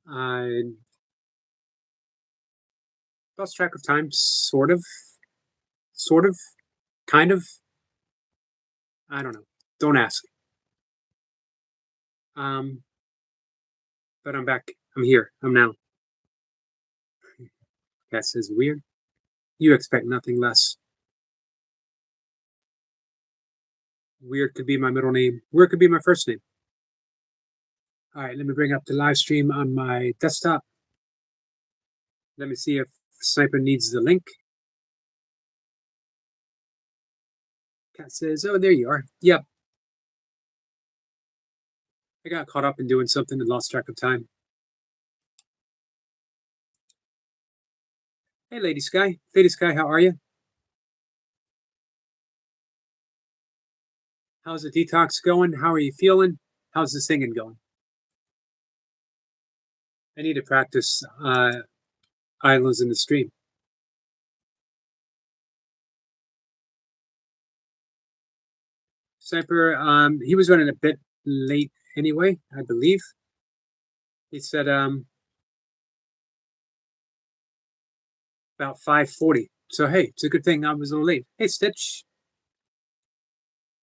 I lost track of time, sort of, kind of. I don't know. Don't ask. Um, but I'm back. I'm here. I'm now. Guess is weird. You expect nothing less. Weird could be my middle name. Weird could be my first name. All right, let me bring up the live stream on my desktop. Let me see if Sniper needs the link. Cat says, "Oh, there you are." Yep. I got caught up in doing something and lost track of time. Hey, Lady Sky. Lady Sky, how are you? How's the detox going? How are you feeling? How's the singing going? I need to practice Islands in the Stream. Sniper, he was running a bit late anyway, I believe. He said about 5:40. So hey, it's a good thing I was a little late. Hey, Stitch.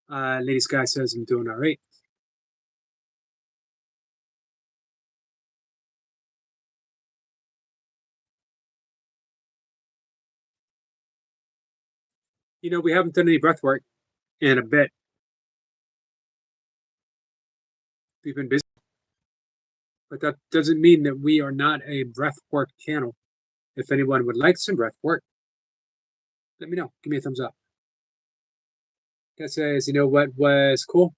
Lady Sky says I'm doing all right. We haven't done any breath work in a bit. We've been busy, but that doesn't mean that we are not a breath work channel. If anyone would like some breath work, let me know. Give me a thumbs up. That says, what was cool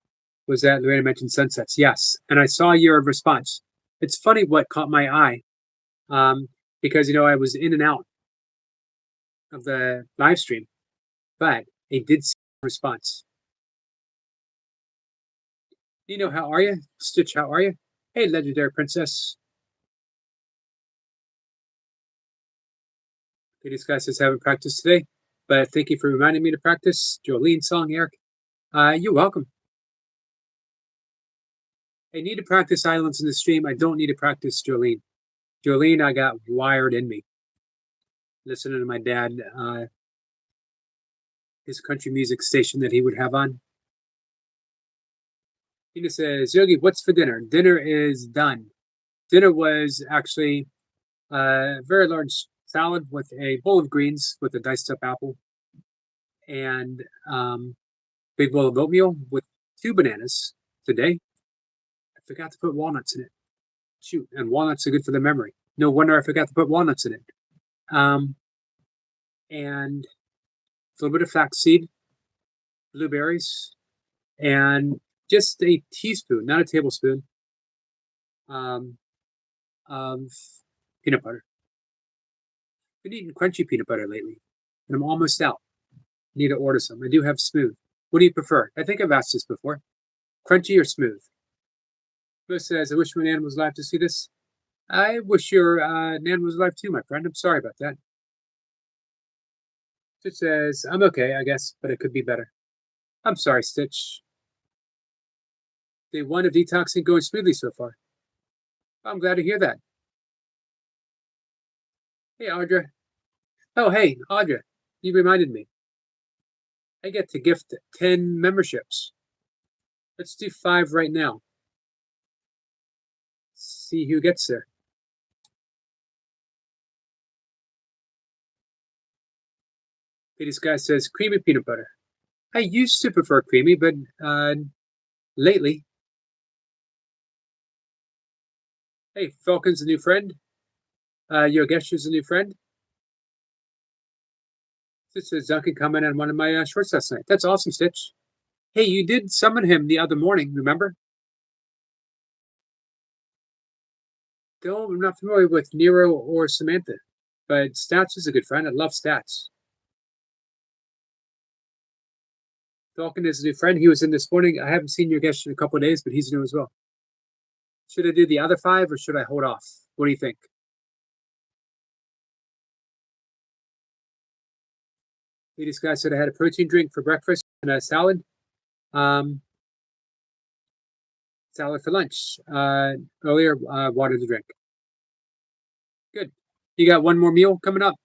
was that Lorena mentioned sunsets. Yes, and I saw your response. It's funny what caught my eye, because I was in and out of the live stream, but I did see a response. How are you? Stitch, how are you? Hey, legendary princess. These guys says haven't practiced today, but thank you for reminding me to practice. Jolene song, Eric. You're welcome. I need to practice Islands in the Stream. I don't need to practice Jolene. Jolene, I got wired in me. Listening to my dad, his country music station that he would have on. Tina says, Yogi, what's for dinner? Dinner is done. Dinner was actually a very large salad with a bowl of greens with a diced up apple and big bowl of oatmeal with 2 bananas today. I forgot to put walnuts in it. Shoot, and walnuts are good for the memory. No wonder I forgot to put walnuts in it. And a little bit of flaxseed, blueberries, and just a teaspoon, not a tablespoon, of peanut butter. I've been eating crunchy peanut butter lately, and I'm almost out. Need to order some. I do have smooth. What do you prefer? I think I've asked this before. Crunchy or smooth? Bo says, I wish my nan was alive to see this. I wish your nan was alive too, my friend. I'm sorry about that. Stitch says, I'm okay, I guess, but it could be better. I'm sorry, Stitch. Day 1 of detoxing going smoothly so far. I'm glad to hear that. Hey, Audra. Oh, hey, Audra. You reminded me. I get to gift 10 memberships. Let's do 5 right now. See who gets there. This guy says creamy peanut butter. I used to prefer creamy, but lately. Hey, Falcon's a new friend. Yogeshu's a new friend. This is Duncan comment on one of my shorts last night. That's awesome, Stitch. Hey, you did summon him the other morning, remember? Though I'm not familiar with Nero or Samantha, but Stats is a good friend. I love Stats. Falcon is a new friend. He was in this morning. I haven't seen Yogesh in a couple of days, but he's new as well. Should I do the other 5 or should I hold off? What do you think? This guy said I had a protein drink for breakfast and a salad. Salad for lunch. Earlier, water to drink. Good. You got one more meal coming up.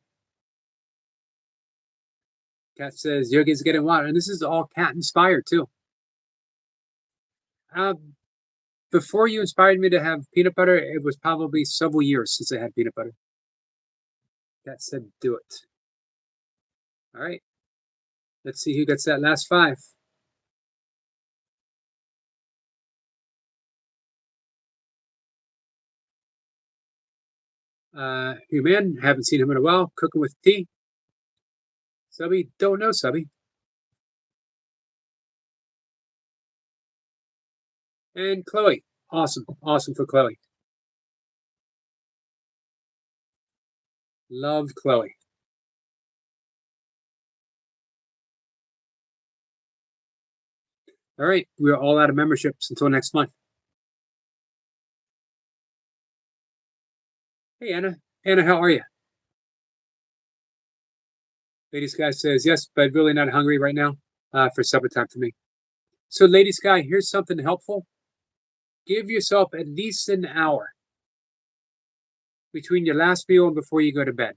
Cat says Yogi's getting water, and this is all cat inspired too. Uh, Before you inspired me to have peanut butter, it was probably several years since I had peanut butter. Cat said, "Do it." All right. Let's see who gets that last five. Human, haven't seen him in a while. Cooking with tea. Subby, don't know Subby. And Chloe, awesome, awesome for Chloe. Love Chloe. All right, we're all out of memberships until next month. Hey Anna, Anna, how are you? Lady Sky says yes, but really not hungry right now. For supper time for me. So, Lady Sky, here's something helpful. Give yourself at least an hour between your last meal and before you go to bed.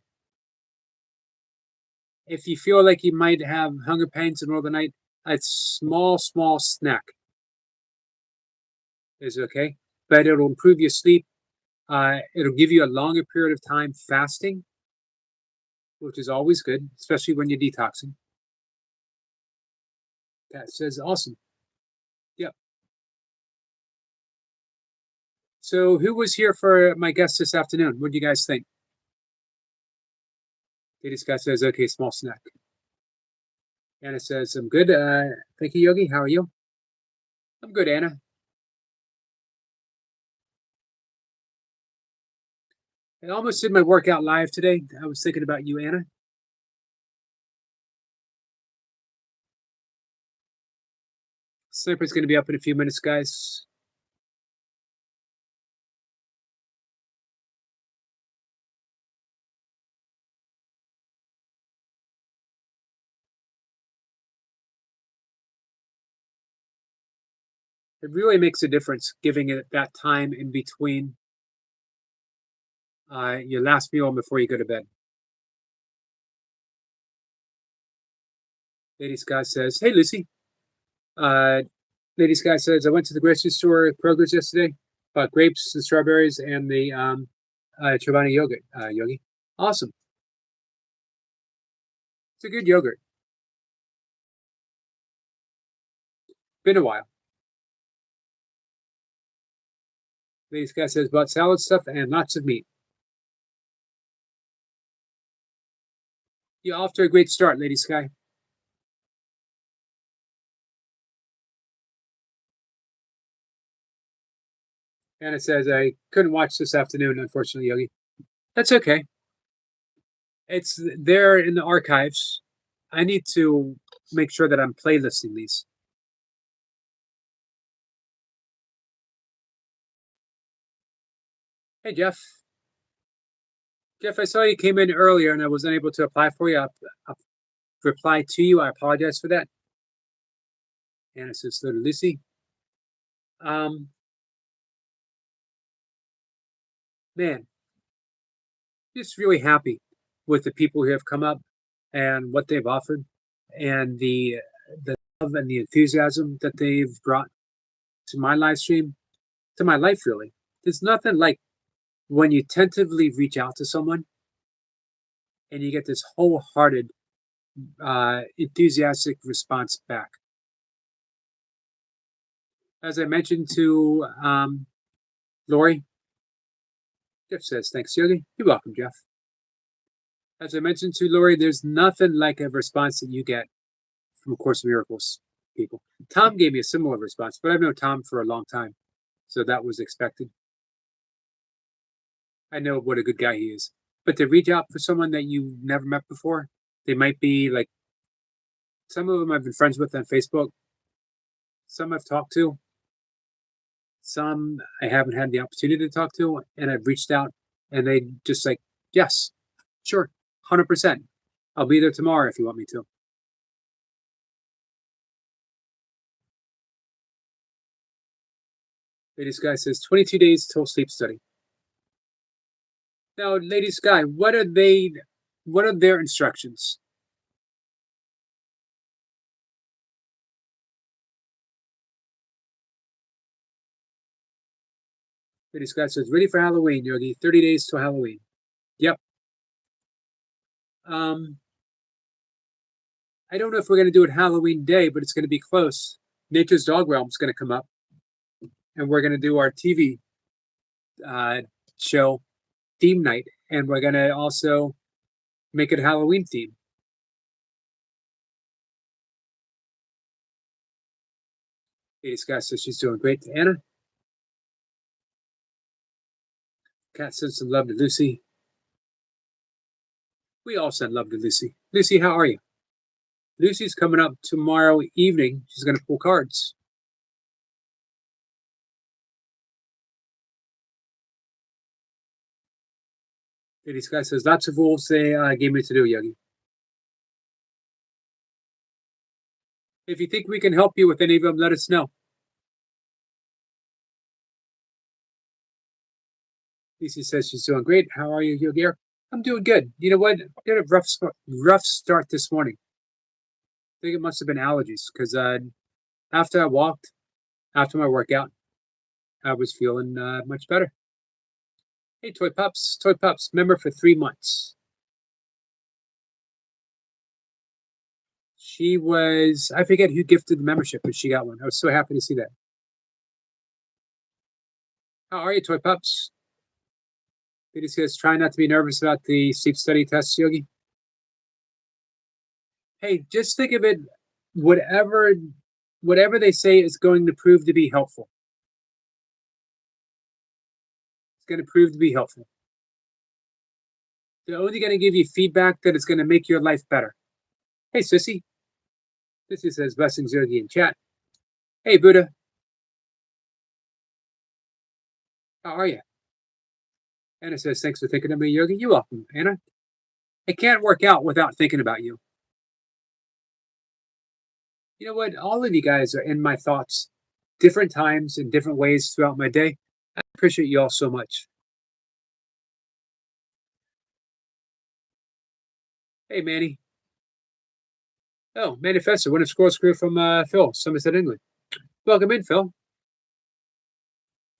If you feel like you might have hunger pains in the middle of the night, a small snack is okay, but it'll improve your sleep. It'll give you a longer period of time fasting, which is always good, especially when you're detoxing. That says awesome. Yep. So, who was here for my guest this afternoon? What do you guys think? Lady Sky says, okay, small snack. Anna says, I'm good. Thank you, Yogi. How are you? I'm good, Anna. I almost did my workout live today. I was thinking about you, Anna. Sniper's going to be up in a few minutes, guys. It really makes a difference giving it that time in between your last meal and before you go to bed. Lady Sky says, hey, Lucy. Lady Sky says, I went to the grocery store at Kroger's yesterday, bought grapes and strawberries and the Chobani yogurt, Yogi. Awesome. It's a good yogurt. Been a while. Lady Sky says, bought salad stuff and lots of meat. You're off to a great start, Lady Sky. And it says, I couldn't watch this afternoon, unfortunately, Yogi. That's okay. It's there in the archives. I need to make sure that I'm playlisting these. Hey, Jeff. Jeff, I saw you came in earlier and I was unable to apply for you. I'll reply to you. I apologize for that. And it says, little Lucy. Man, just really happy with the people who have come up and what they've offered and the love and the enthusiasm that they've brought to my live stream, to my life, really. There's nothing like when you tentatively reach out to someone and you get this wholehearted, enthusiastic response back. As I mentioned to Lori, Jeff says, thanks, Yogi. You're welcome, Jeff. As I mentioned to Lori, there's nothing like a response that you get from Course in Miracles people. Tom gave me a similar response, but I've known Tom for a long time, so that was expected. I know what a good guy he is. But to reach out for someone that you never met before, they might be like, some of them I've been friends with on Facebook, some I've talked to, some I haven't had the opportunity to talk to, and I've reached out and they just like, yes, sure, 100%. I'll be there tomorrow if you want me to. Lady Sky says 22 days till sleep study. Now, Lady Sky, what are they? What are their instructions? Lady Sky says, ready for Halloween, Yogi. 30 days till Halloween. Yep. I don't know if we're going to do it Halloween Day, but it's going to be close. Nature's Dog Realm is going to come up, and we're going to do our TV show theme night, and we're going to also make it a Halloween theme. Lady Sky says she's doing great. Anna? Cat sends some love to Lucy. We all send love to Lucy. Lucy, how are you? Lucy's coming up tomorrow evening. She's going to pull cards. Lady Sky says lots of rules they gave me to do, Yogi. If you think we can help you with any of them, let us know. Lucy says she's doing great. How are you, Yogi? I'm doing good. You know what? I had a rough start this morning. I think it must have been allergies because after I walked, after my workout, I was feeling much better. Hey, Toy Pups, member for 3 months. She was, I forget who gifted the membership, but she got one. I was so happy to see that. How are you, Toy Pups? Lady says, try not to be nervous about the sleep study test, Yogi. Hey, just think of it, whatever they say is going to prove to be helpful. It's going to prove to be helpful. They're only going to give you feedback that is going to make your life better. Hey, Sissy. Sissy says, blessings, Yogi, in chat. Hey, Buddha. How are you? Anna says, thanks for thinking of me, Yogi. You're welcome, Anna. I can't work out without thinking about you. You know what? All of you guys are in my thoughts different times in different ways throughout my day. I appreciate you all so much. Hey, Manny. Oh, Manifesto, winner Squirrel Screw from Phil, Somerset, England. Welcome in, Phil.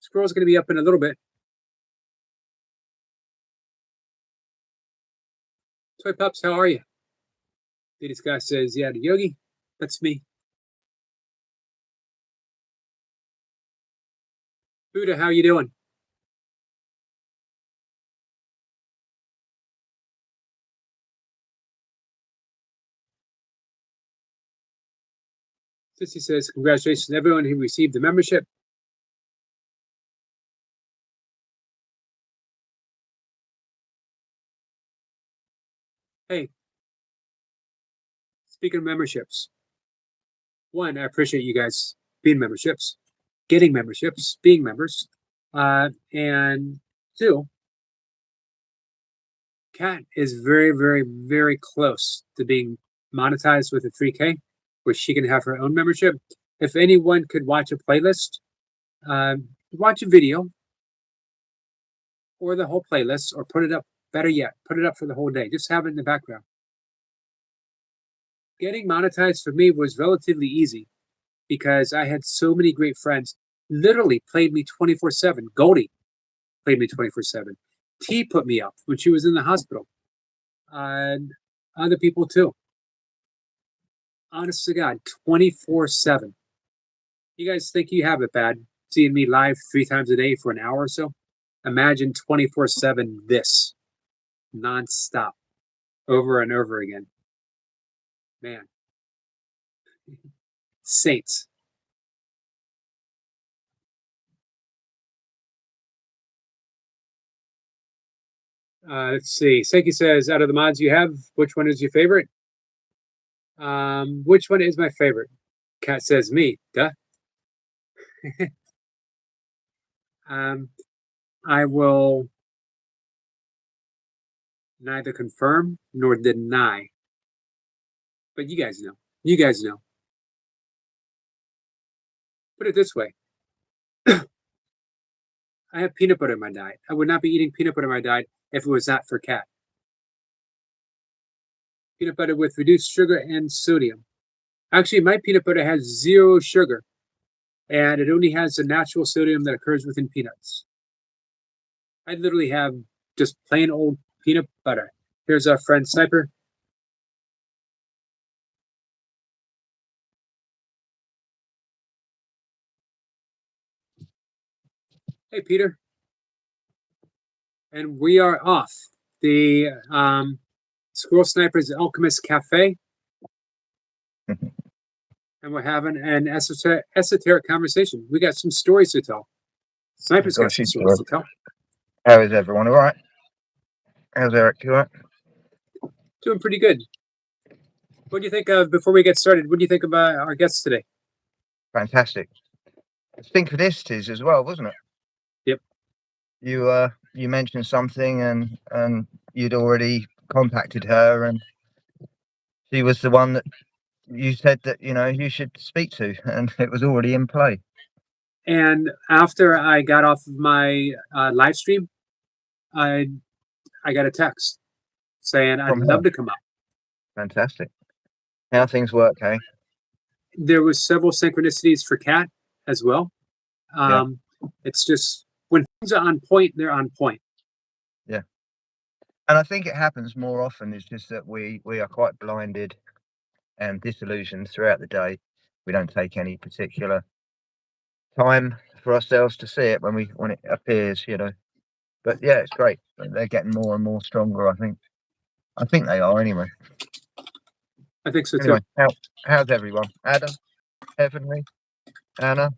Squirrel's going to be up in a little bit. Toy Pups, how are you? Lady Sky says, yeah, Yogi, that's me. Buddha, how you doing? Sissy says, congratulations to everyone who received the membership. Hey, speaking of memberships, one, I appreciate you guys being memberships, getting memberships, being members. And two, Kat is very, very, very close to being monetized with a 3K, where she can have her own membership. If anyone could watch a playlist, watch a video or the whole playlist, or put it up, better yet, put it up for the whole day. Just have it in the background. Getting monetized for me was relatively easy because I had so many great friends. Literally played me 24/7. Goldie played me 24/7. T put me up when she was in the hospital. And other people too. Honest to God, 24/7. You guys think you have it bad seeing me live 3 times a day for an hour or so? Imagine 24/7 this nonstop over and over again. Man. Saints. Let's see. Seki says, out of the mods you have, which one is your favorite? Which one is my favorite? Cat says me. Duh. I will neither confirm nor deny. But you guys know. You guys know. Put it this way. I have peanut butter in my diet. I would not be eating peanut butter in my diet if it was not for cat. Peanut butter with reduced sugar and sodium. Actually, my peanut butter has zero sugar, and it only has the natural sodium that occurs within peanuts. I literally have just plain old peanut butter. Here's our friend Sniper. Hey, Peter. And we are off. The Squirrel Sniper's Alchemist Cafe. And we're having an esoteric conversation. We got some stories to tell. Sniper's got some stories to tell. How is everyone? All right? How's Eric? You all right? Doing pretty good. What do you think of, before we get started, what do you think about our guests today? Fantastic. Synchronicities as well, wasn't it? Yep. You mentioned something and you'd already contacted her, and she was the one that you said that, you should speak to, and it was already in play. And after I got off of my live stream, I got a text saying I'd love to come out. Fantastic. How things work, hey? There was several synchronicities for Kat as well. Yeah. It's just when things are on point, they're on point. Yeah. And I think it happens more often. It's just that we are quite blinded and disillusioned throughout the day. We don't take any particular time for ourselves to see it when it appears, But yeah, it's great. They're getting more and more stronger, I think. I think they are anyway. I think so Anyway, too. how's everyone? Adam, Heavenly, Anna.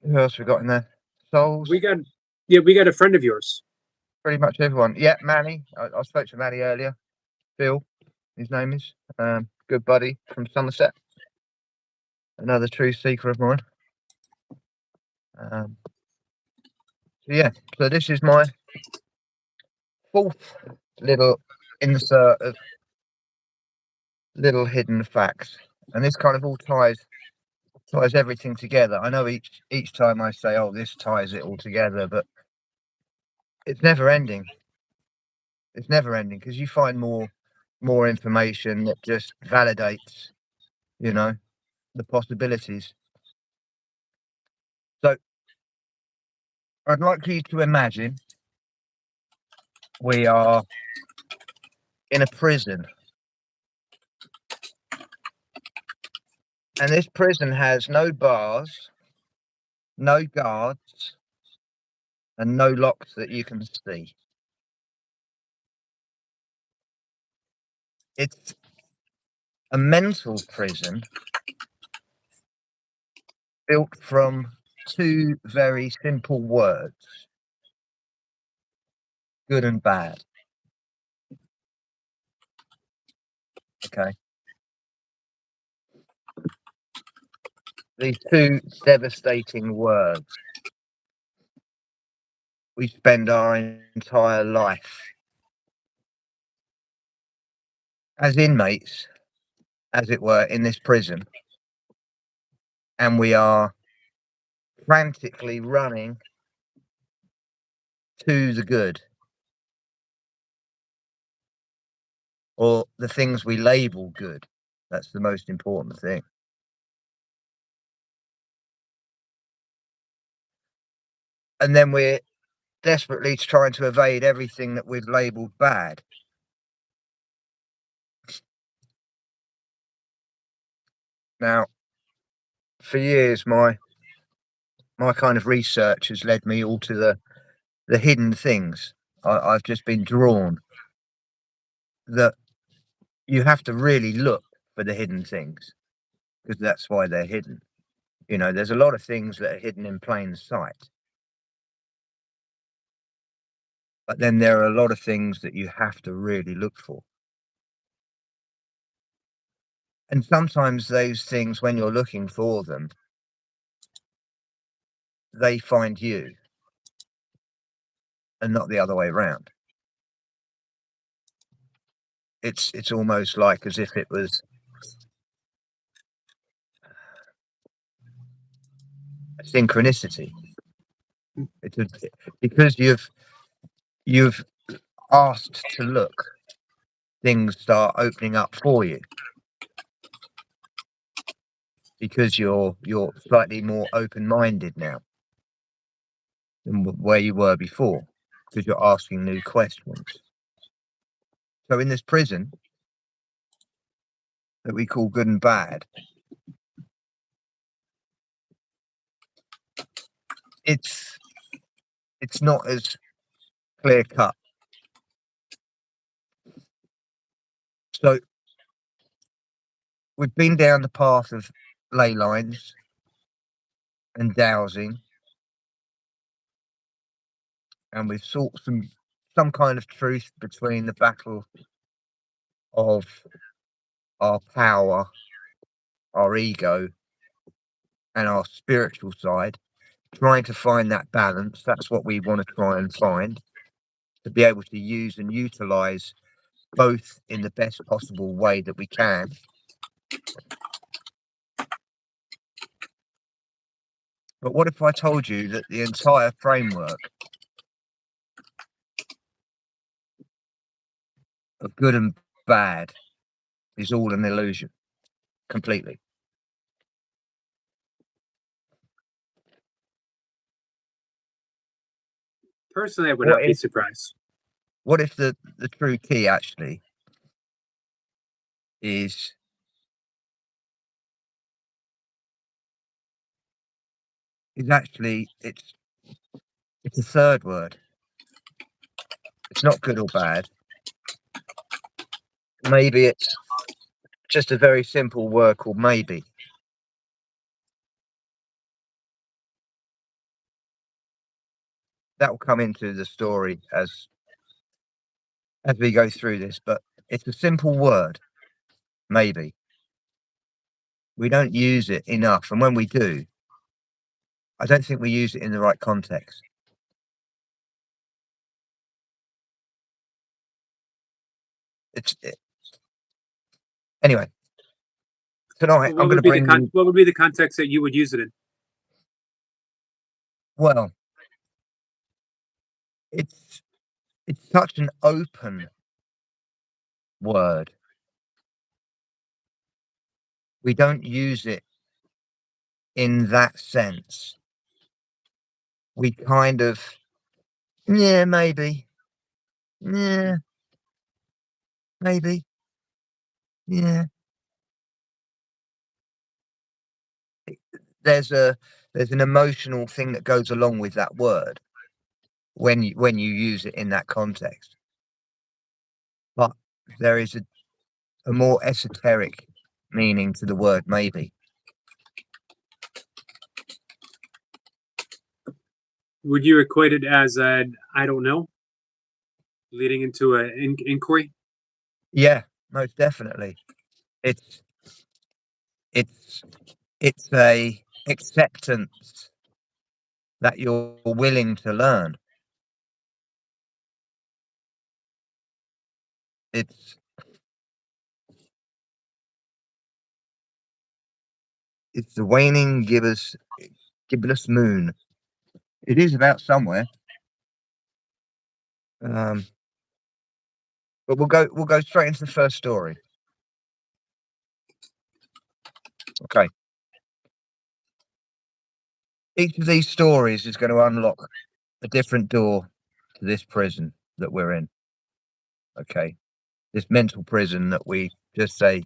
Who else we got in there? Souls. We got a friend of yours. Pretty much everyone. Yeah, Manny. I spoke to Manny earlier. Phil, his name is. Good buddy from Somerset. Another true seeker of mine. So this is my fourth little insert of little hidden facts, and this kind of all ties everything together. I know each time I say, "Oh, this ties it all together," but it's never ending. It's never ending because you find more information that just validates, the possibilities. So I'd like you to imagine we are in a prison, and this prison has no bars, no guards, and no locks that you can see. It's a mental prison built from two very simple words: good and bad. Okay. These two devastating words. We spend our entire life as inmates, as it were, in this prison, and we are frantically running to the good, or the things we label good. That's the most important thing. And then we're desperately trying to evade everything that we've labeled bad. Now, for years, my kind of research has led me all to the hidden things. I've just been drawn that you have to really look for the hidden things, because that's why they're hidden. There's a lot of things that are hidden in plain sight. But then there are a lot of things that you have to really look for. And sometimes those things, when you're looking for them, they find you and not the other way around. It's almost like as if it was a synchronicity. It's because you've asked to look, things start opening up for you because you're slightly more open-minded now than where you were before, because you're asking new questions. So in this prison that we call good and bad, it's not as clear cut. So we've been down the path of ley lines and dowsing, and we've sought some kind of truth between the battle of our power, our ego, and our spiritual side, trying to find that balance. That's what we want to try and find, to be able to use and utilize both in the best possible way that we can. But what if I told you that the entire framework of good and bad is all an illusion, completely? Personally, I would What not be if surprised. the true key actually is actually it's a third word. It's not good or bad. Maybe it's just a very simple word called maybe. That will come into the story as we go through this, but it's a simple word, maybe. We don't use it enough, and when we do, I don't think we use it in the right context. Anyway, tonight I'm going to bring you. What would be the context that you would use it in? Well, it's such an open word. We don't use it in that sense. We kind of, yeah, maybe, yeah, maybe, yeah. There's an emotional thing that goes along with that word when you use it in that context. But there is a more esoteric meaning to the word maybe. Would you equate it as an I don't know, leading into an inquiry? Yeah, most definitely. It's a acceptance that you're willing to learn. It's the waning gibbous moon. It is about somewhere. But we'll go straight into the first story. Okay. Each of these stories is going to unlock a different door to this prison that we're in. Okay. This mental prison that we just say,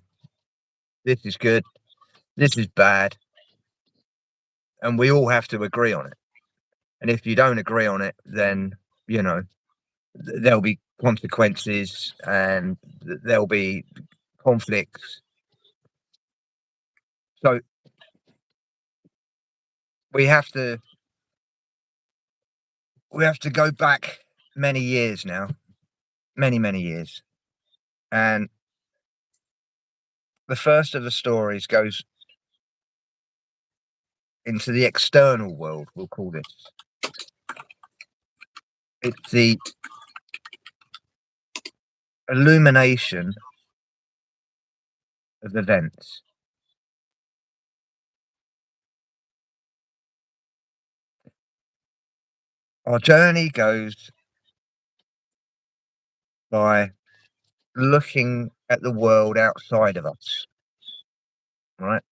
this is good, this is bad, and we all have to agree on it. And if you don't agree on it, then, there'll be consequences and there'll be conflicts. So we have to go back many years now, many years. And the first of the stories goes into the external world, we'll call this. It's the illumination of events. Our journey goes by looking at the world outside of us, right?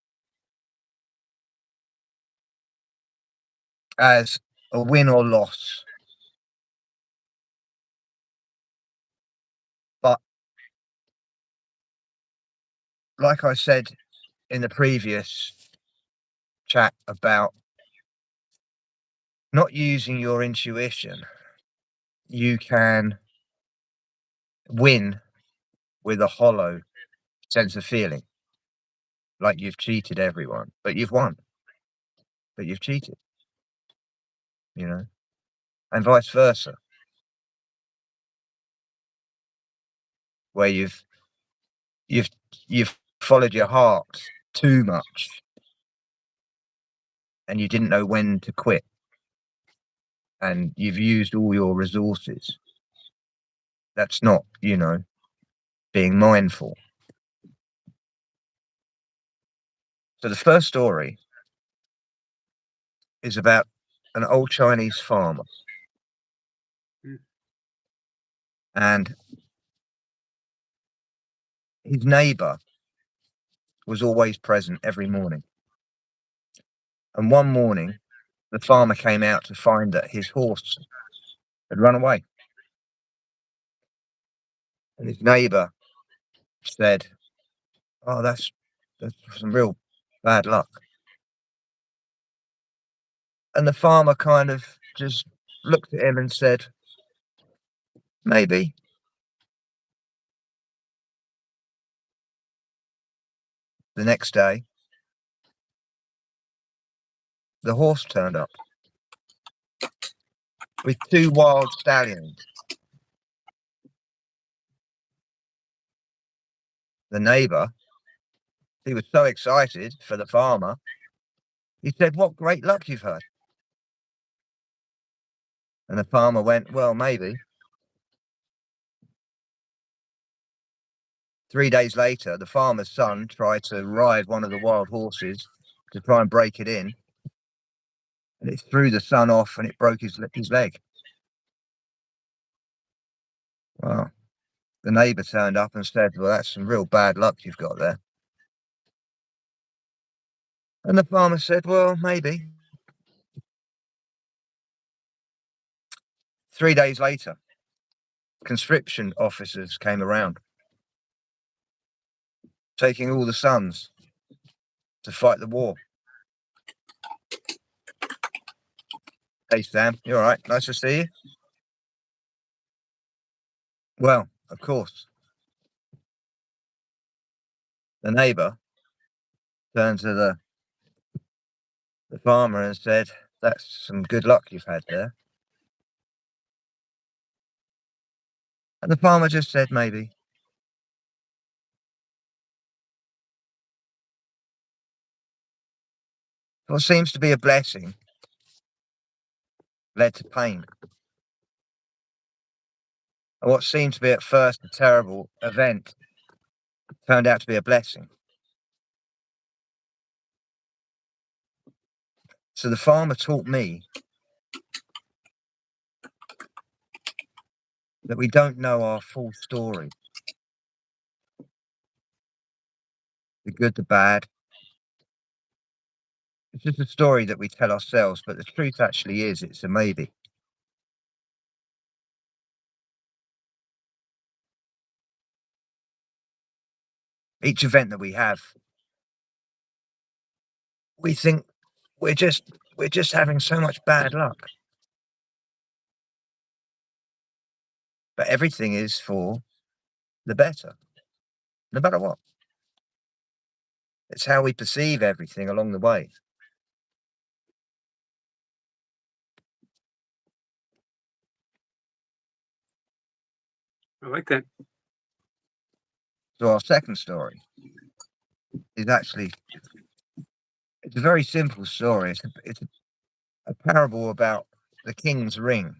As a win or loss. But like I said in the previous chat about not using your intuition, you can win with a hollow sense of feeling, like you've cheated everyone, but you've won, but you've cheated, you know, and vice versa, where you've you've followed your heart too much and you didn't know when to quit and you've used all your resources. That's not, being mindful. So the first story is about an old Chinese farmer. Mm. And his neighbor was always present every morning. And one morning, the farmer came out to find that his horse had run away. And his neighbor said, "Oh, that's some real bad luck." And the farmer kind of just looked at him and said, "Maybe." The next day, the horse turned up with 2 wild stallions. The neighbor, he was so excited for the farmer, he said, "What great luck you've had." And the farmer went, "Well, maybe." 3 days later, the farmer's son tried to ride one of the wild horses to try and break it in, and it threw the son off and it broke his leg. Well, the neighbor turned up and said, "Well, that's some real bad luck you've got there." And the farmer said, "Well, maybe." 3 days later, conscription officers came around, taking all the sons to fight the war. "Hey, Sam, you all right? Nice to see you." Well, of course, the neighbor turned to the farmer and said, "That's some good luck you've had there." And the farmer just said, "Maybe." What seems to be a blessing led to pain. And what seemed to be at first a terrible event turned out to be a blessing. So the farmer taught me that we don't know our full story, the good, the bad. It's just a story that we tell ourselves, but the truth actually is it's a maybe. Each event that we have, we think we're just having so much bad luck. But everything is for the better, no matter what. It's how we perceive everything along the way. I like that. So our second story is actually, it's a very simple story. It's a parable about the king's ring.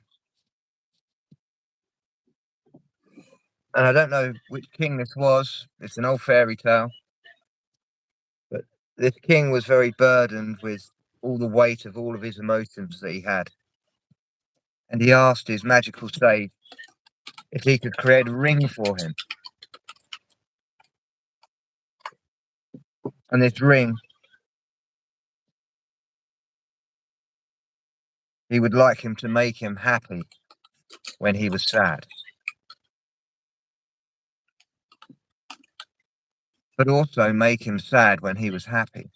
And I don't know which king this was. It's an old fairy tale. But this king was very burdened with all the weight of all of his emotions that he had. and he asked his magical sage if he could create a ring for him. And this ring, he would like him to make him happy when he was sad, but also make him sad when he was happy.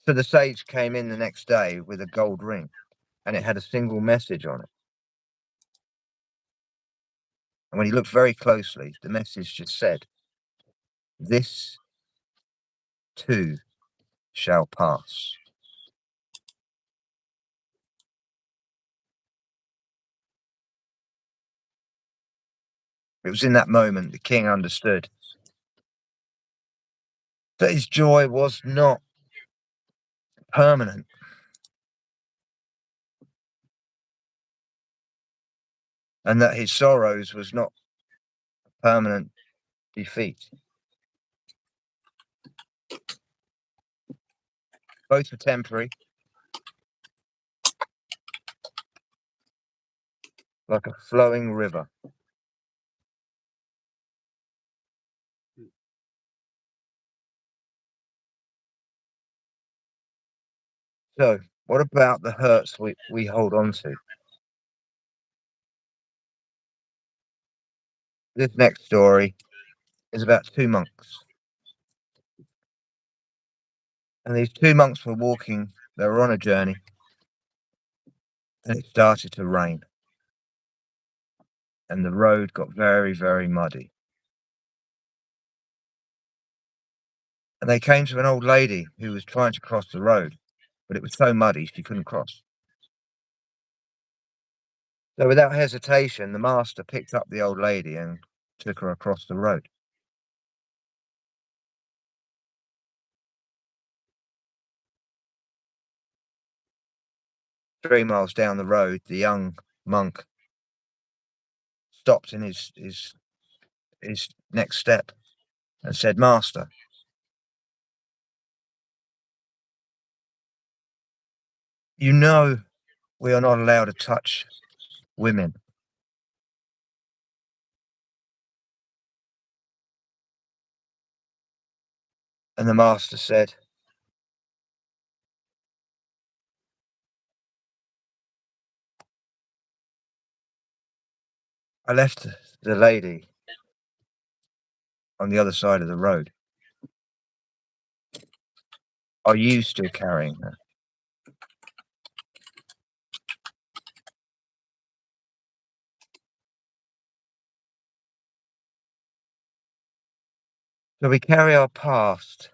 So the sage came in the next day with a gold ring, and it had a single message on it. And when he looked very closely, the message just said, "This too shall pass." It was in that moment the king understood that his joy was not permanent, and that his sorrows was not permanent defeat. Both were temporary, like a flowing river. So, what about the hurts we hold on to? This next story is about two monks. And these two monks were walking, they were on a journey, and it started to rain. And the road got very, very muddy. And they came to an old lady who was trying to cross the road, but it was so muddy she couldn't cross. So without hesitation, the master picked up the old lady and took her across the road. 3 miles down the road, the young monk stopped in his next step and said, "Master, you know we are not allowed to touch women." And the master said, "I left the lady on the other side of the road. Are you still carrying her?" So we carry our past,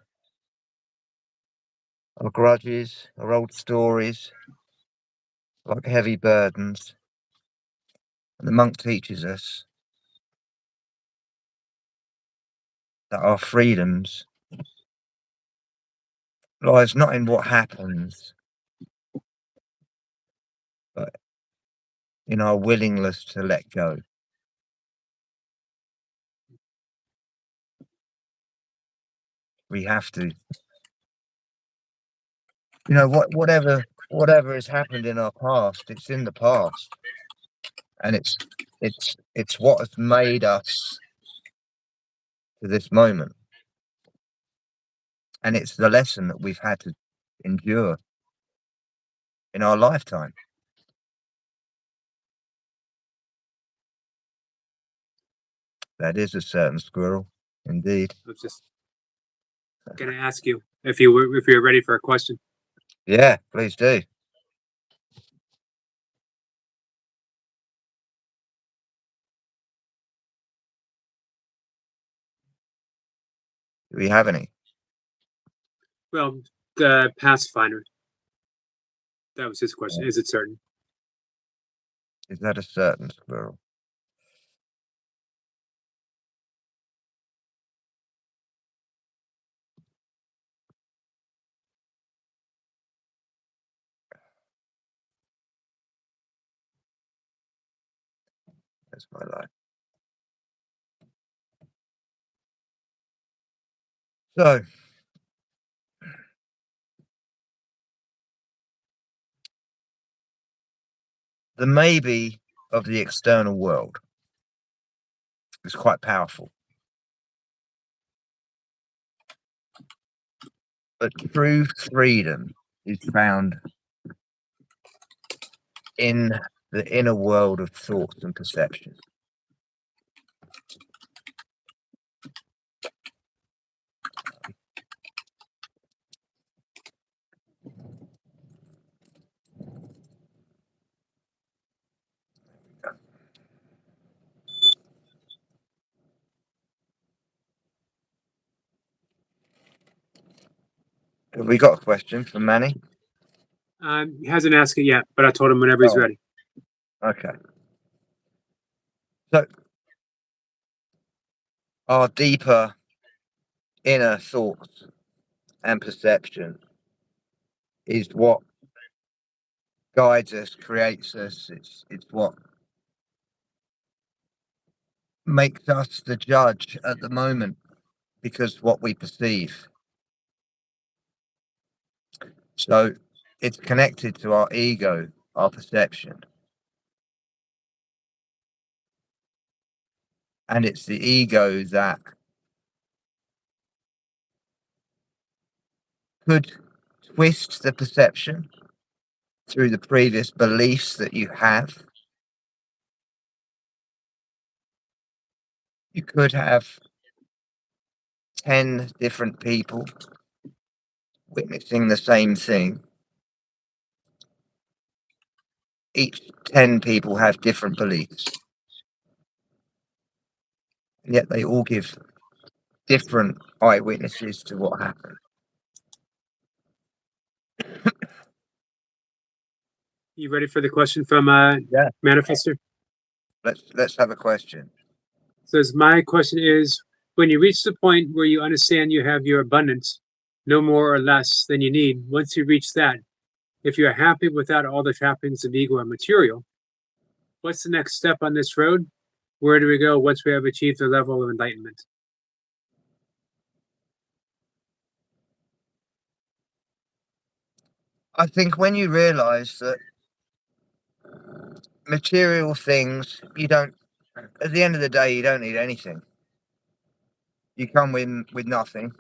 our grudges, our old stories, like heavy burdens. And the monk teaches us that our freedoms lies not in what happens, but in our willingness to let go. We have to. You know, whatever has happened in our past, it's in the past. And it's what has made us to this moment. And it's the lesson that we've had to endure in our lifetime. That is a certain squirrel, indeed. I was just going to ask you if you're ready for a question. Yeah, please do. Do we have any? Well, the pacifier. That was his question. Is it certain? Is that a certain squirrel? That's my life. So, the maybe of the external world is quite powerful. But true freedom is found in the inner world of thoughts and perceptions. Have we got a question from Manny? He hasn't asked it yet, but I told him whenever he's Oh. ready. Okay. So, our deeper inner thoughts and perception is what guides us, creates us. It's what makes us the judge at the moment, because what we perceive. So it's connected to our ego, our perception. And it's the ego that could twist the perception through the previous beliefs that you have. You could have 10 different people witnessing the same thing. Each 10 people have different beliefs. And yet they all give different eyewitnesses to what happened. You ready for the question from Yeah. Manifester? Let's have a question. Says, my question is, when you reach the point where you understand you have your abundance, no more or less than you need, once you reach that, if you are happy without all the trappings of ego and material, what's the next step on this road? Where do we go once we have achieved the level of enlightenment? I think when you realize that material things, at the end of the day, you don't need anything. You come with nothing.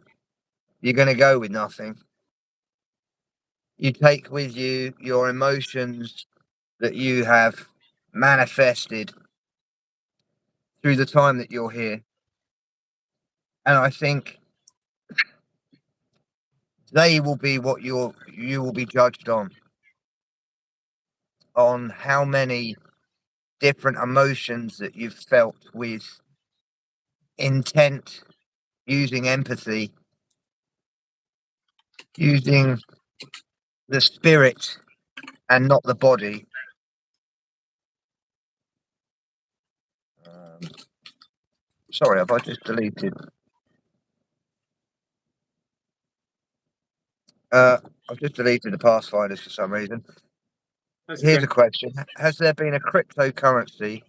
You're going to go with nothing. You take with you your emotions that you have manifested through the time that you're here. And I think they will be what you will be judged on how many different emotions that you've felt with intent, using empathy, using the spirit and not the body. Sorry, have I just deleted? I've just deleted the Pathfinders for some reason. That's Here's okay. a question. Has there been a cryptocurrency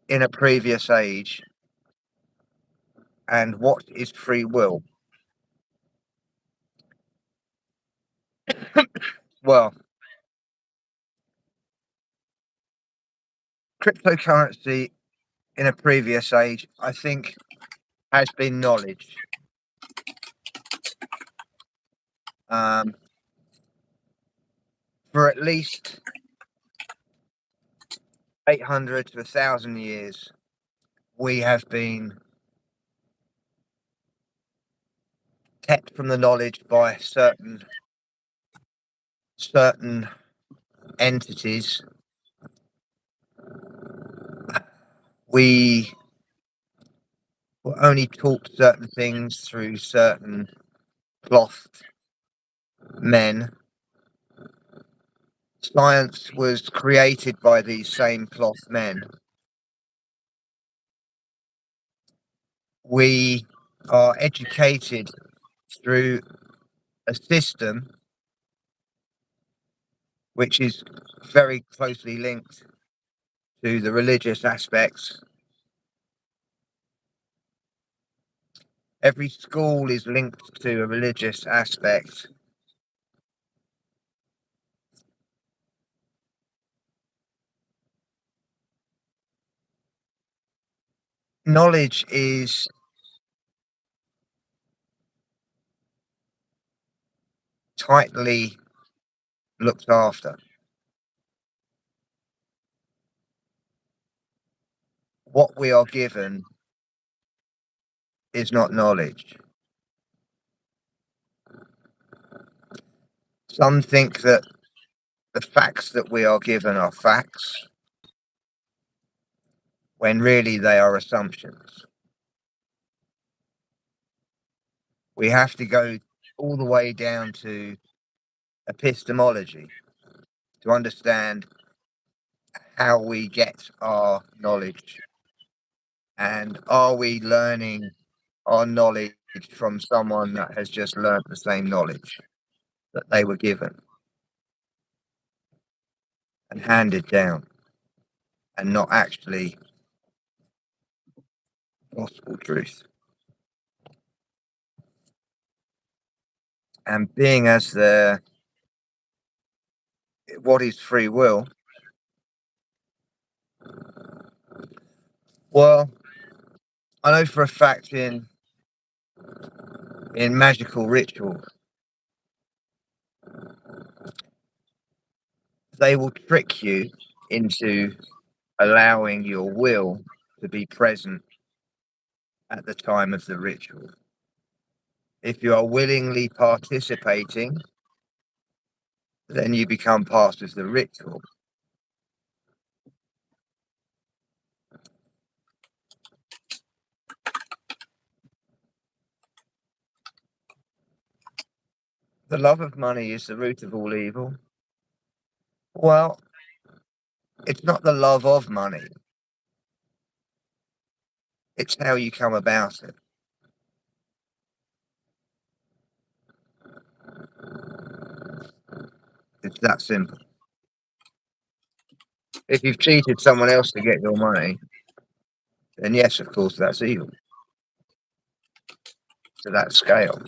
in a previous age? And what is free will? Well, cryptocurrency in a previous age, I think, has been knowledge. For at least 800 to 1,000 years, we have been kept from the knowledge by certain entities. We were only taught certain things through certain clothed men. Science was created by these same cloth men. We are educated through a system which is very closely linked to the religious aspects. Every school is linked to a religious aspect. knowledge is tightly looked after. What we are given is not knowledge. Some think that the facts that we are given are facts, when really they are assumptions. We have to go all the way down to epistemology to understand how we get our knowledge, and are we learning our knowledge from someone that has just learnt the same knowledge that they were given and handed down, and not actually gospel truth. And being as what is free will? Well, I know for a fact in magical rituals, they will trick you into allowing your will to be present at the time of the ritual. If you are willingly participating, then you become part of the ritual. The love of money is the root of all evil. Well, it's not the love of money. It's how you come about it. It's that simple. If you've cheated someone else to get your money, then yes, of course, that's evil. To that scale.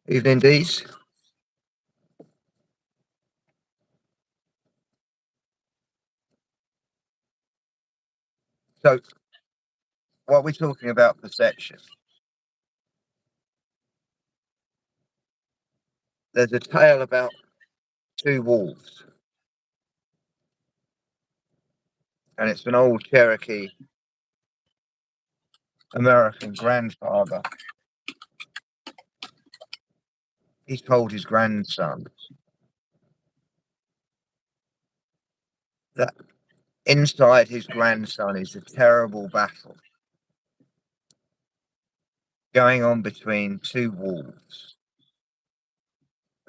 Evening, Dees. So, what we're talking about perception. There's a tale about two wolves. And it's an old Cherokee American grandfather. He told his grandson that inside his grandson is a terrible battle going on between two wolves.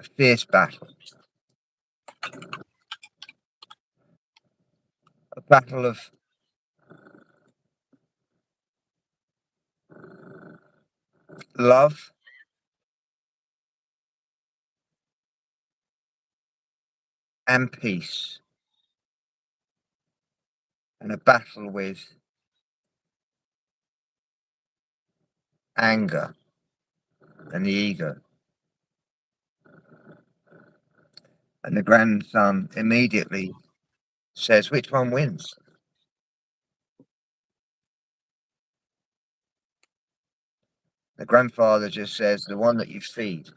A fierce battle. A battle of love and peace. And a battle with anger and the ego. And the grandson immediately says, which one wins? The grandfather just says, the one that you feed.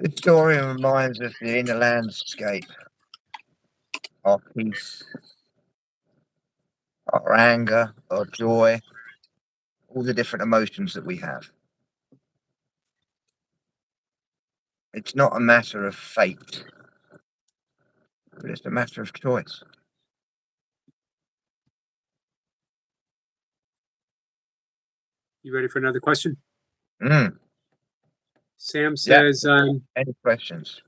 This story reminds us the inner landscape, our peace, our anger, our joy, all the different emotions that we have. It's not a matter of fate, but it's a matter of choice. You ready for another question? Sam says, Any questions?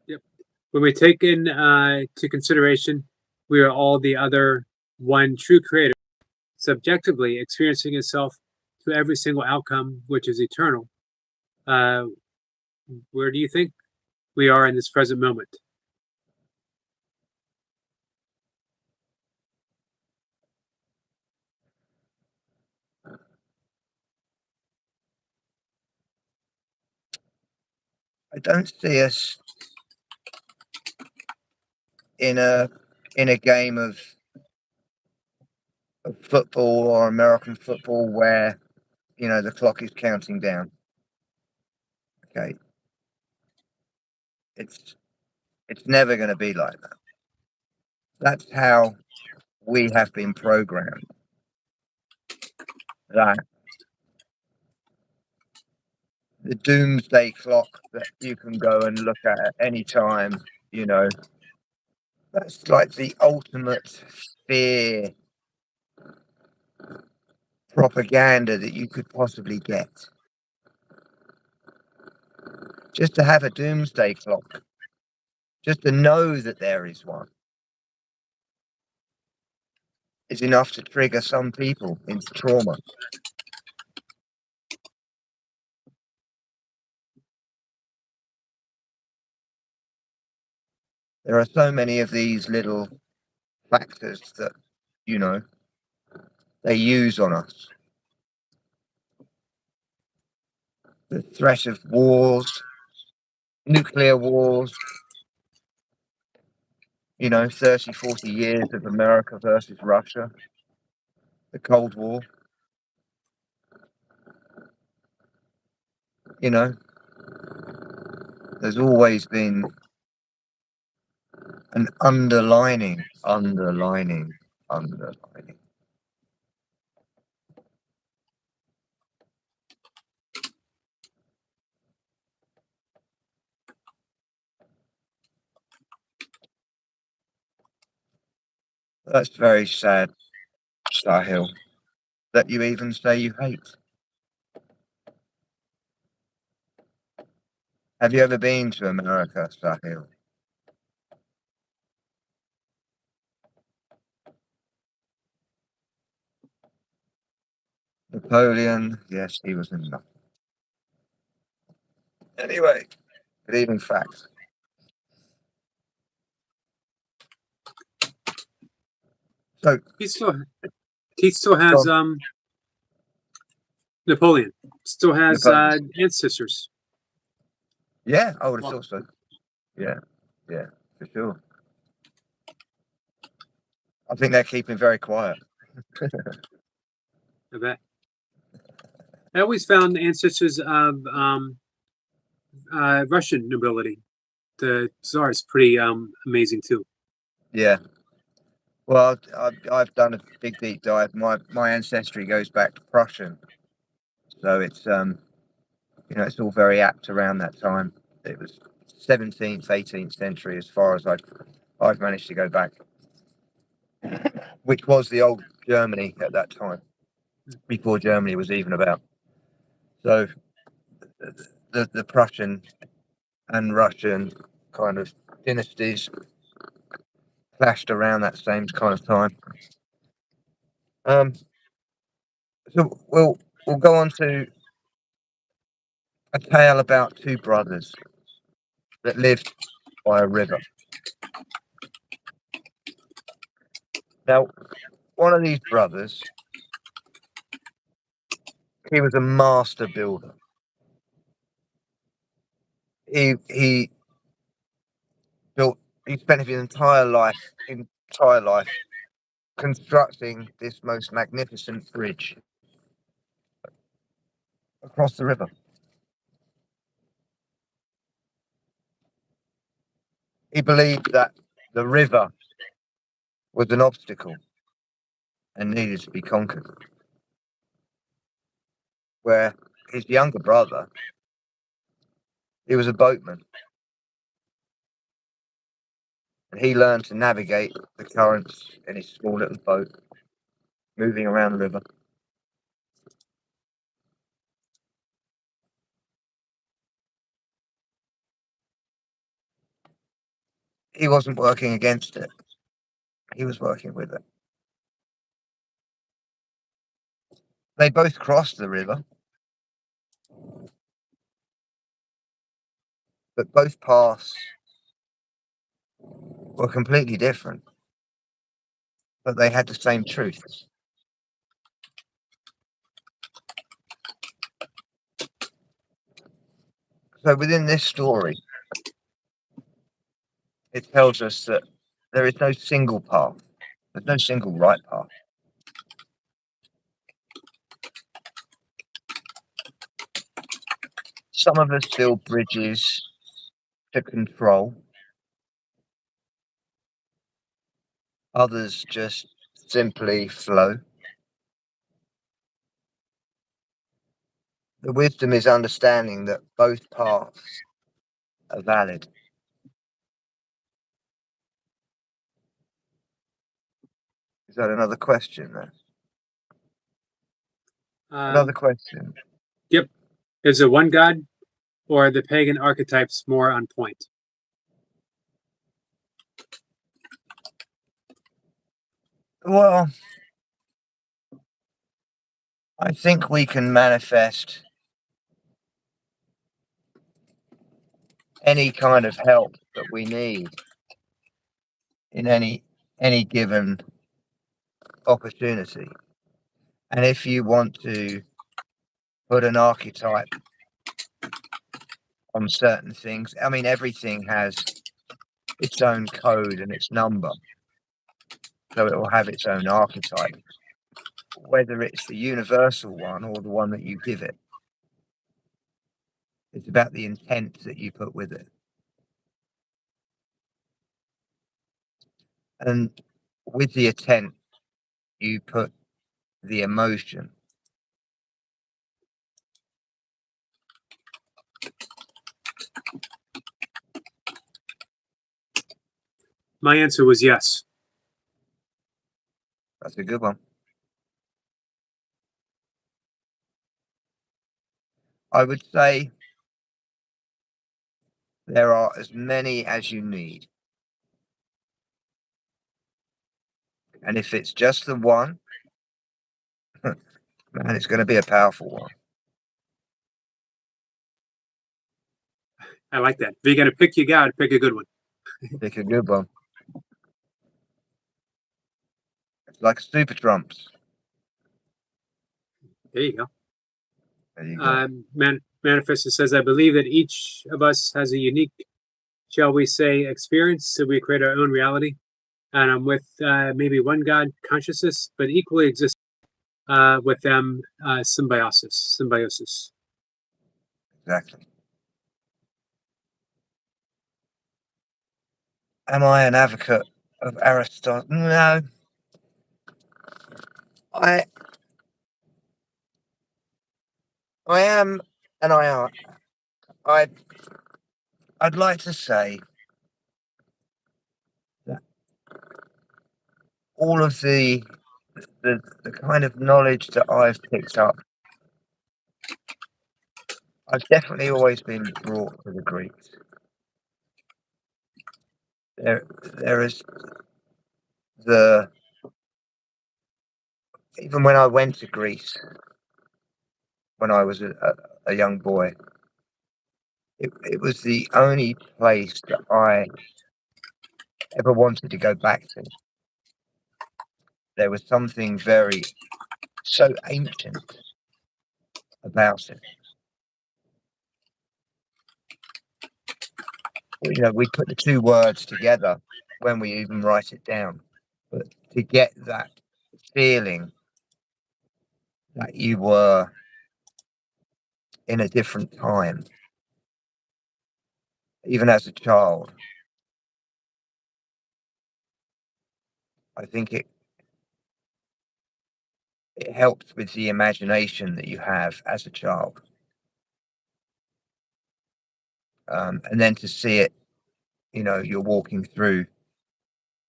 Yep. When we take in to consideration, we are all the other one true creator, subjectively experiencing itself to every single outcome, which is eternal. Where do you think we are in this present moment. I don't see us in a game of football or American football where, you know, the clock is counting down. Okay. It's never going to be like that. That's how we have been programmed. That the doomsday clock that you can go and look at any time, you know, that's like the ultimate fear propaganda that you could possibly get. Just to have a doomsday clock, just to know that there is one, is enough to trigger some people into trauma. There are so many of these little factors that, you know, they use on us. The threat of wars, nuclear wars, you know, 30, 40 years of America versus Russia, the Cold War, you know, there's always been an underlining. That's very sad, Sahil, that you even say you hate. Have you ever been to America, Sahil? Napoleon, yes, he was in nothing. Anyway, good evening, facts. So He still has Napoleon still has Napoleon. ancestors. Yeah, I would have thought so. Yeah, for sure. I think they're keeping very quiet. I bet. I always found ancestors of Russian nobility. The Tsar is pretty amazing too. Yeah. Well, I've done a big deep dive. My ancestry goes back to Prussian, so it's you know, it's all very apt around that time. It was 17th, 18th century as far as I've managed to go back, which was the old Germany at that time, before Germany was even about. So the Prussian and Russian kind of dynasties clashed around that same kind of time. So we'll go on to a tale about two brothers that lived by a river. Now, one of these brothers, he was a master builder. He built. He spent his entire life constructing this most magnificent bridge across the river. He believed that the river was an obstacle and needed to be conquered. Where his younger brother, he was a boatman, and he learned to navigate the currents in his small little boat, moving around the river. He wasn't working against it. He was working with it. They both crossed the river. but both paths were completely different, but they had the same truths. So within this story, it tells us that there is no single path. There's no single right path. Some of us build bridges to control. Others just simply flow. The wisdom is understanding that both paths are valid. Is that another question there? Another question. Yep. Is it one God or are the pagan archetypes more on point? Well, I think we can manifest any kind of help that we need in any given opportunity. And if you want to put an archetype on certain things, I mean, everything has its own code and its number. So it will have its own archetype, whether it's the universal one or the one that you give it. It's about the intent that you put with it. And with the intent, you put the emotion. My answer was yes. That's a good one. I would say there are as many as you need. And if it's just the one, man, it's going to be a powerful one. I like that. If you're going to pick your God, pick a good one. Pick a good one. It's like super trumps. There you go. There you go. Manifestor says, I believe that each of us has a unique, shall we say, experience, so we create our own reality. And I'm with maybe one God consciousness, but equally exists with them symbiosis. Exactly. Am I an advocate of Aristotle? No. I am, and I are. I'd like to say that all of the kind of knowledge that I've picked up, I've definitely always been brought to the Greeks. There is even when I went to Greece when I was a young boy, it was the only place that I ever wanted to go back to. There was something so ancient about it. We put the two words together when we even write it down, but to get that feeling that you were in a different time, even as a child, I think it helps with the imagination that you have as a child. And then to see it, you're walking through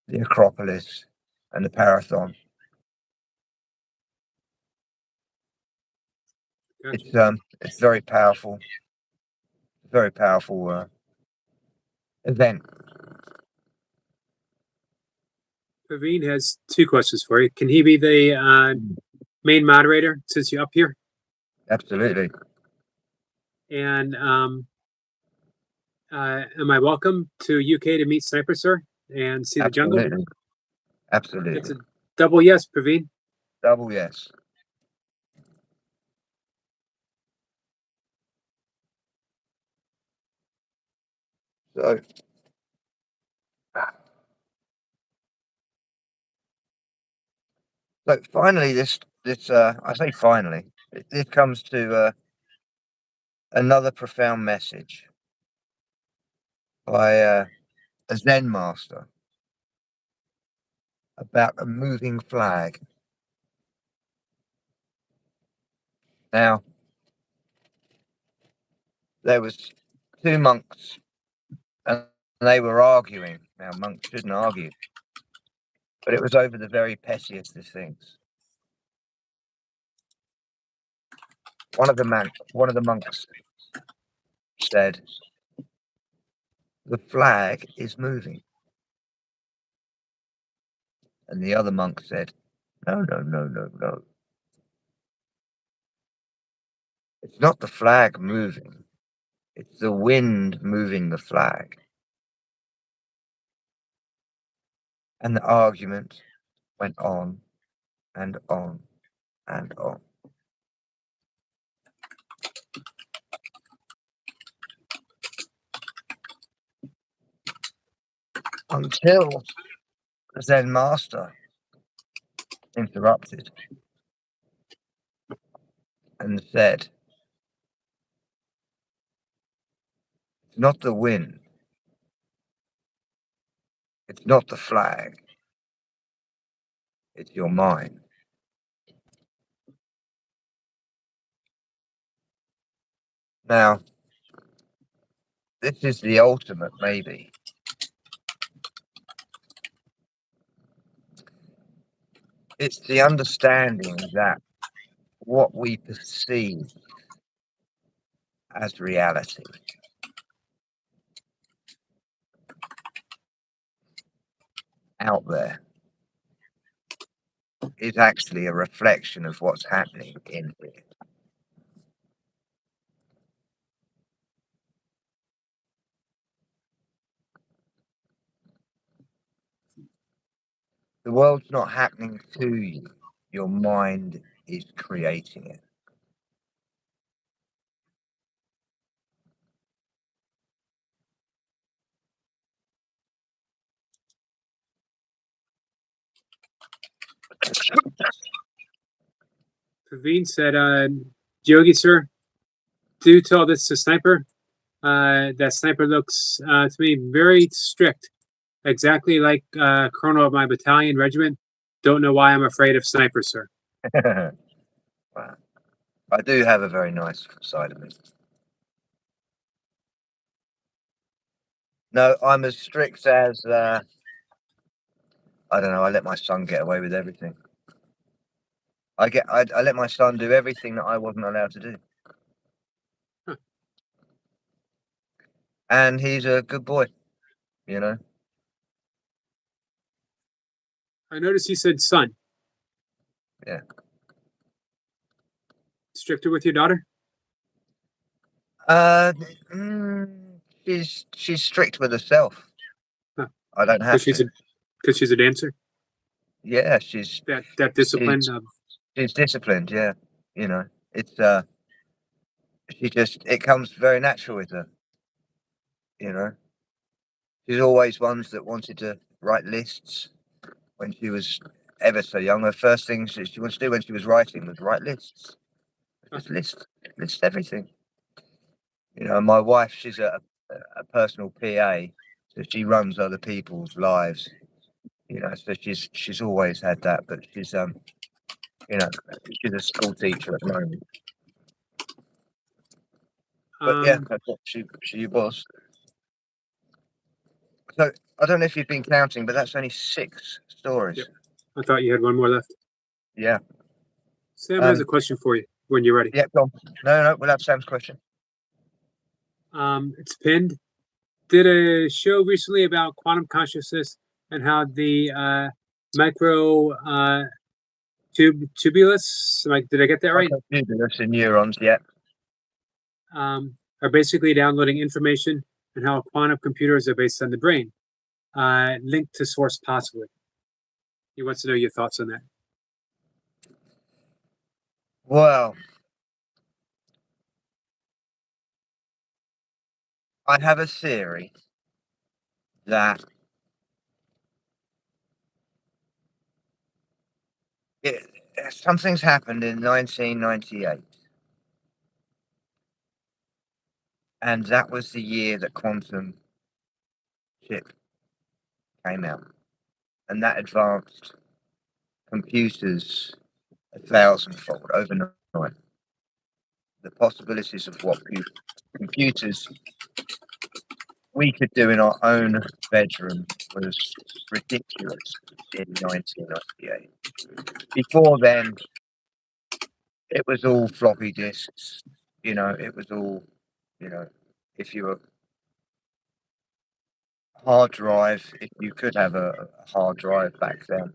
the Acropolis and the Parathon. Gotcha. It's very powerful event. Praveen has two questions for you. Can he be the main moderator since you're up here? Absolutely. And Am I welcome to UK to meet Sniper, sir, and see the jungle? Absolutely. Absolutely. It's a double yes, Praveen. Double yes. So finally, this I say finally, it comes to another profound message by a Zen master about a moving flag. Now, there was two monks, and they were arguing. Now, monks shouldn't argue, but it was over the very pettiest of things. One of the monks said, "The flag is moving," and the other monk said, "No, no, no, no, no. It's not the flag moving. It's the wind moving the flag." And the argument went on and on and on. Until the Zen master interrupted and said, "It's not the wind. It's not the flag. It's your mind." Now, this is the ultimate, maybe. It's the understanding that what we perceive as reality out there is actually a reflection of what's happening in here. The world's not happening to you. Your mind is creating it. Praveen said, Yogi, sir, do tell this to Sniper. That Sniper looks to me very strict, exactly like Colonel of my battalion regiment. Don't know why I'm afraid of Sniper, sir. Wow. I do have a very nice side of me. No, I'm as strict as I don't know. I let my son get away with everything. I let my son do everything that I wasn't allowed to do. Huh. And he's a good boy, you know. I noticed you said son. Yeah. Stricter with your daughter? She's strict with herself. Huh. I don't have to. Because she's a dancer. Yeah, she's That discipline of. She's disciplined. Yeah, you know, it's it comes very natural with her. You know, she's always ones that wanted to write lists when she was ever so young. Her first thing she wanted to do when she was writing was write lists. Just list everything. You know, my wife, she's a personal PA, so she runs other people's lives. You know, so she's always had that, but she's you know, she's a school teacher at the moment. But yeah, that's what she was. So I don't know if you've been counting, but that's only 6 stories. Yep. I thought you had one more left. Yeah. Sam has a question for you when you're ready. Yeah, go on. No, we'll have Sam's question. It's pinned. Did a show recently about quantum consciousness and how the micro tubulus, like, did I get that right? Tubulus and neurons, yeah. Are basically downloading information and how quantum computers are based on the brain, linked to source possibly. He wants to know your thoughts on that. Well, I have a theory that something's happened in 1998, and that was the year that quantum chip came out, and that advanced computers 1,000-fold overnight. The possibilities of what computers we could do in our own bedroom was ridiculous in 1998. Before then, it was all floppy disks. It was all, if you were hard drive, if you could have a hard drive back then.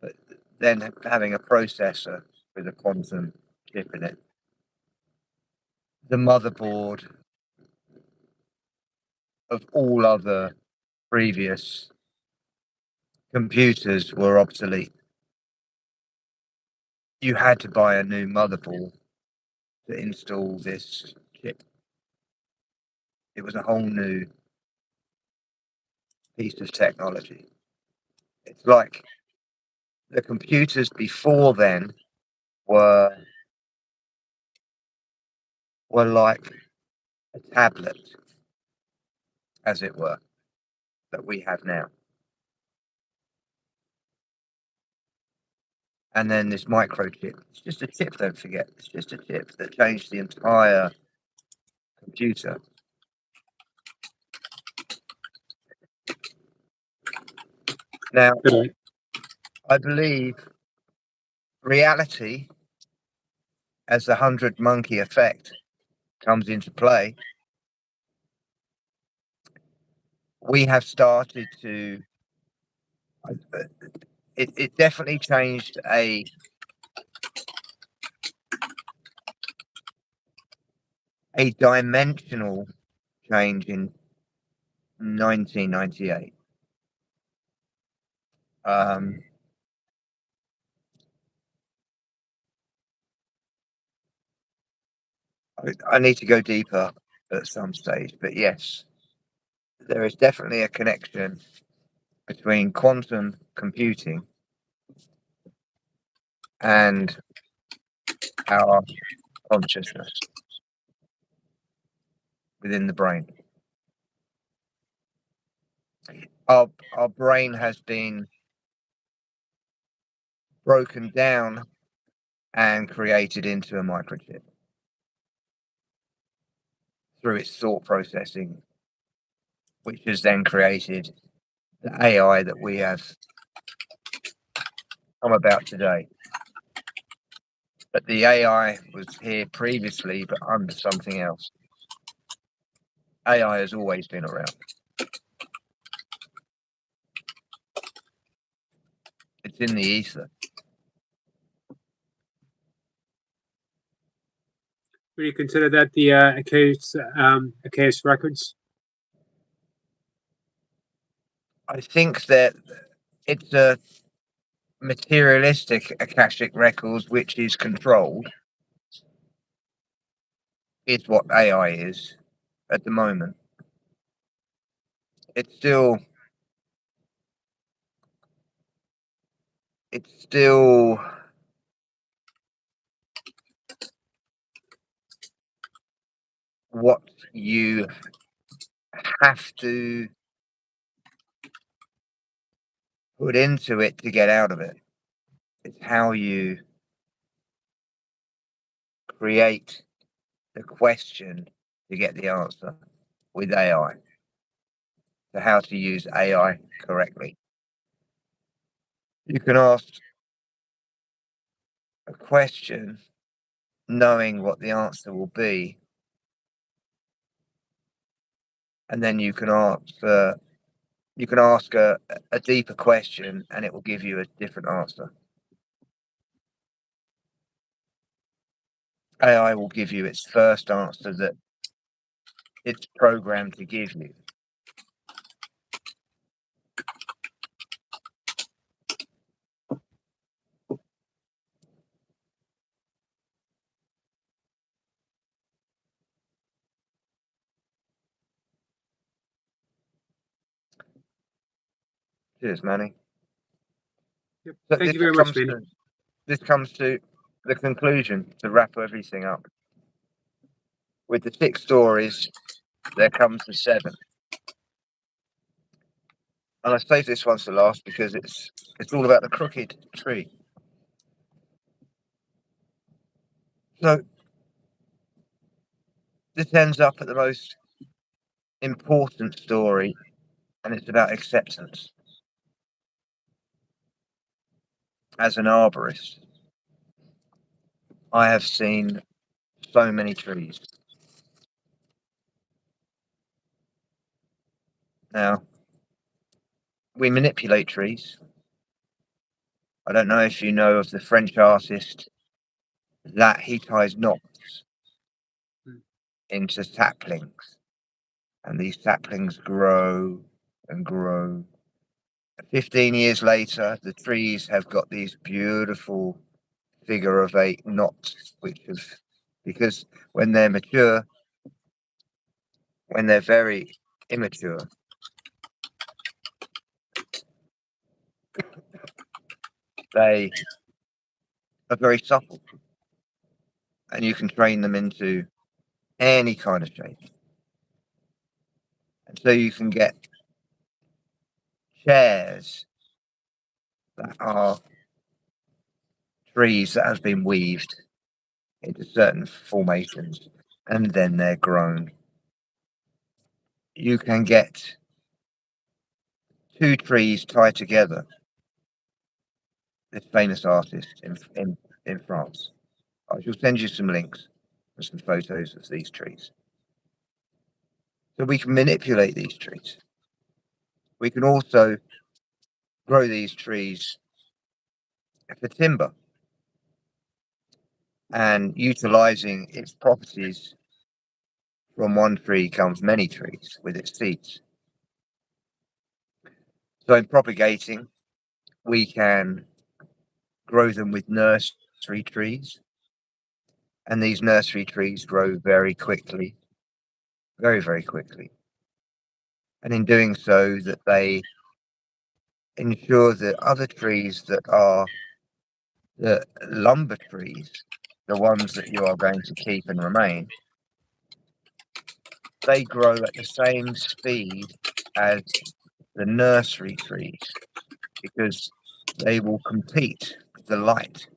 But then having a processor with a quantum chip in it, the motherboard of all other previous computers were obsolete. You had to buy a new motherboard to install this chip. It was a whole new piece of technology. It's like the computers before then were like a tablet, as it were, that we have now. And then this microchip, it's just a chip, don't forget. It's just a chip that changed the entire computer. Now, I believe reality, as the 100 monkey effect comes into play, we have started to, it definitely changed a dimensional change in 1998. I need to go deeper at some stage, but yes, there is definitely a connection between quantum computing and our consciousness within the brain. Our brain has been broken down and created into a microchip through its thought processing, which has then created the AI that we have come about today. But the AI was here previously, but under something else. AI has always been around. It's in the ether. Would you consider that the Achaeus records? I think that it's a materialistic Akashic records, which is controlled, is what AI is at the moment. It's still what you have to put into it to get out of it. It's how you create the question to get the answer with AI. So how to use AI correctly. You can ask a question knowing what the answer will be, and then you can ask a deeper question and it will give you a different answer. AI will give you its first answer that it's programmed to give you. Cheers, Manny. Yep. So Thank you very much, Manny. This comes to the conclusion to wrap everything up. With the 6 stories, there comes the 7th. And I saved this one to last because it's all about the crooked tree. So this ends up at the most important story, and it's about acceptance. As an arborist, I have seen so many trees. Now, we manipulate trees. I don't know if you know of the French artist that he ties knots into saplings, and these saplings grow and grow. 15 years later, the trees have got these beautiful figure of 8 knots, which have, because when they're mature, when they're very immature, they are very supple, and you can train them into any kind of shape. And so you can get chairs that are trees that have been weaved into certain formations, and then they're grown. You can get 2 trees tied together. This famous artist in France. I shall send you some links and some photos of these trees. So we can manipulate these trees. We can also grow these trees for timber, and utilizing its properties, from one tree comes many trees with its seeds. So in propagating, we can grow them with nursery trees, and these nursery trees grow very quickly, very, very quickly. And in doing so, that they ensure that other trees that are the lumber trees, the ones that you are going to keep and remain, they grow at the same speed as the nursery trees, because they will compete with the light.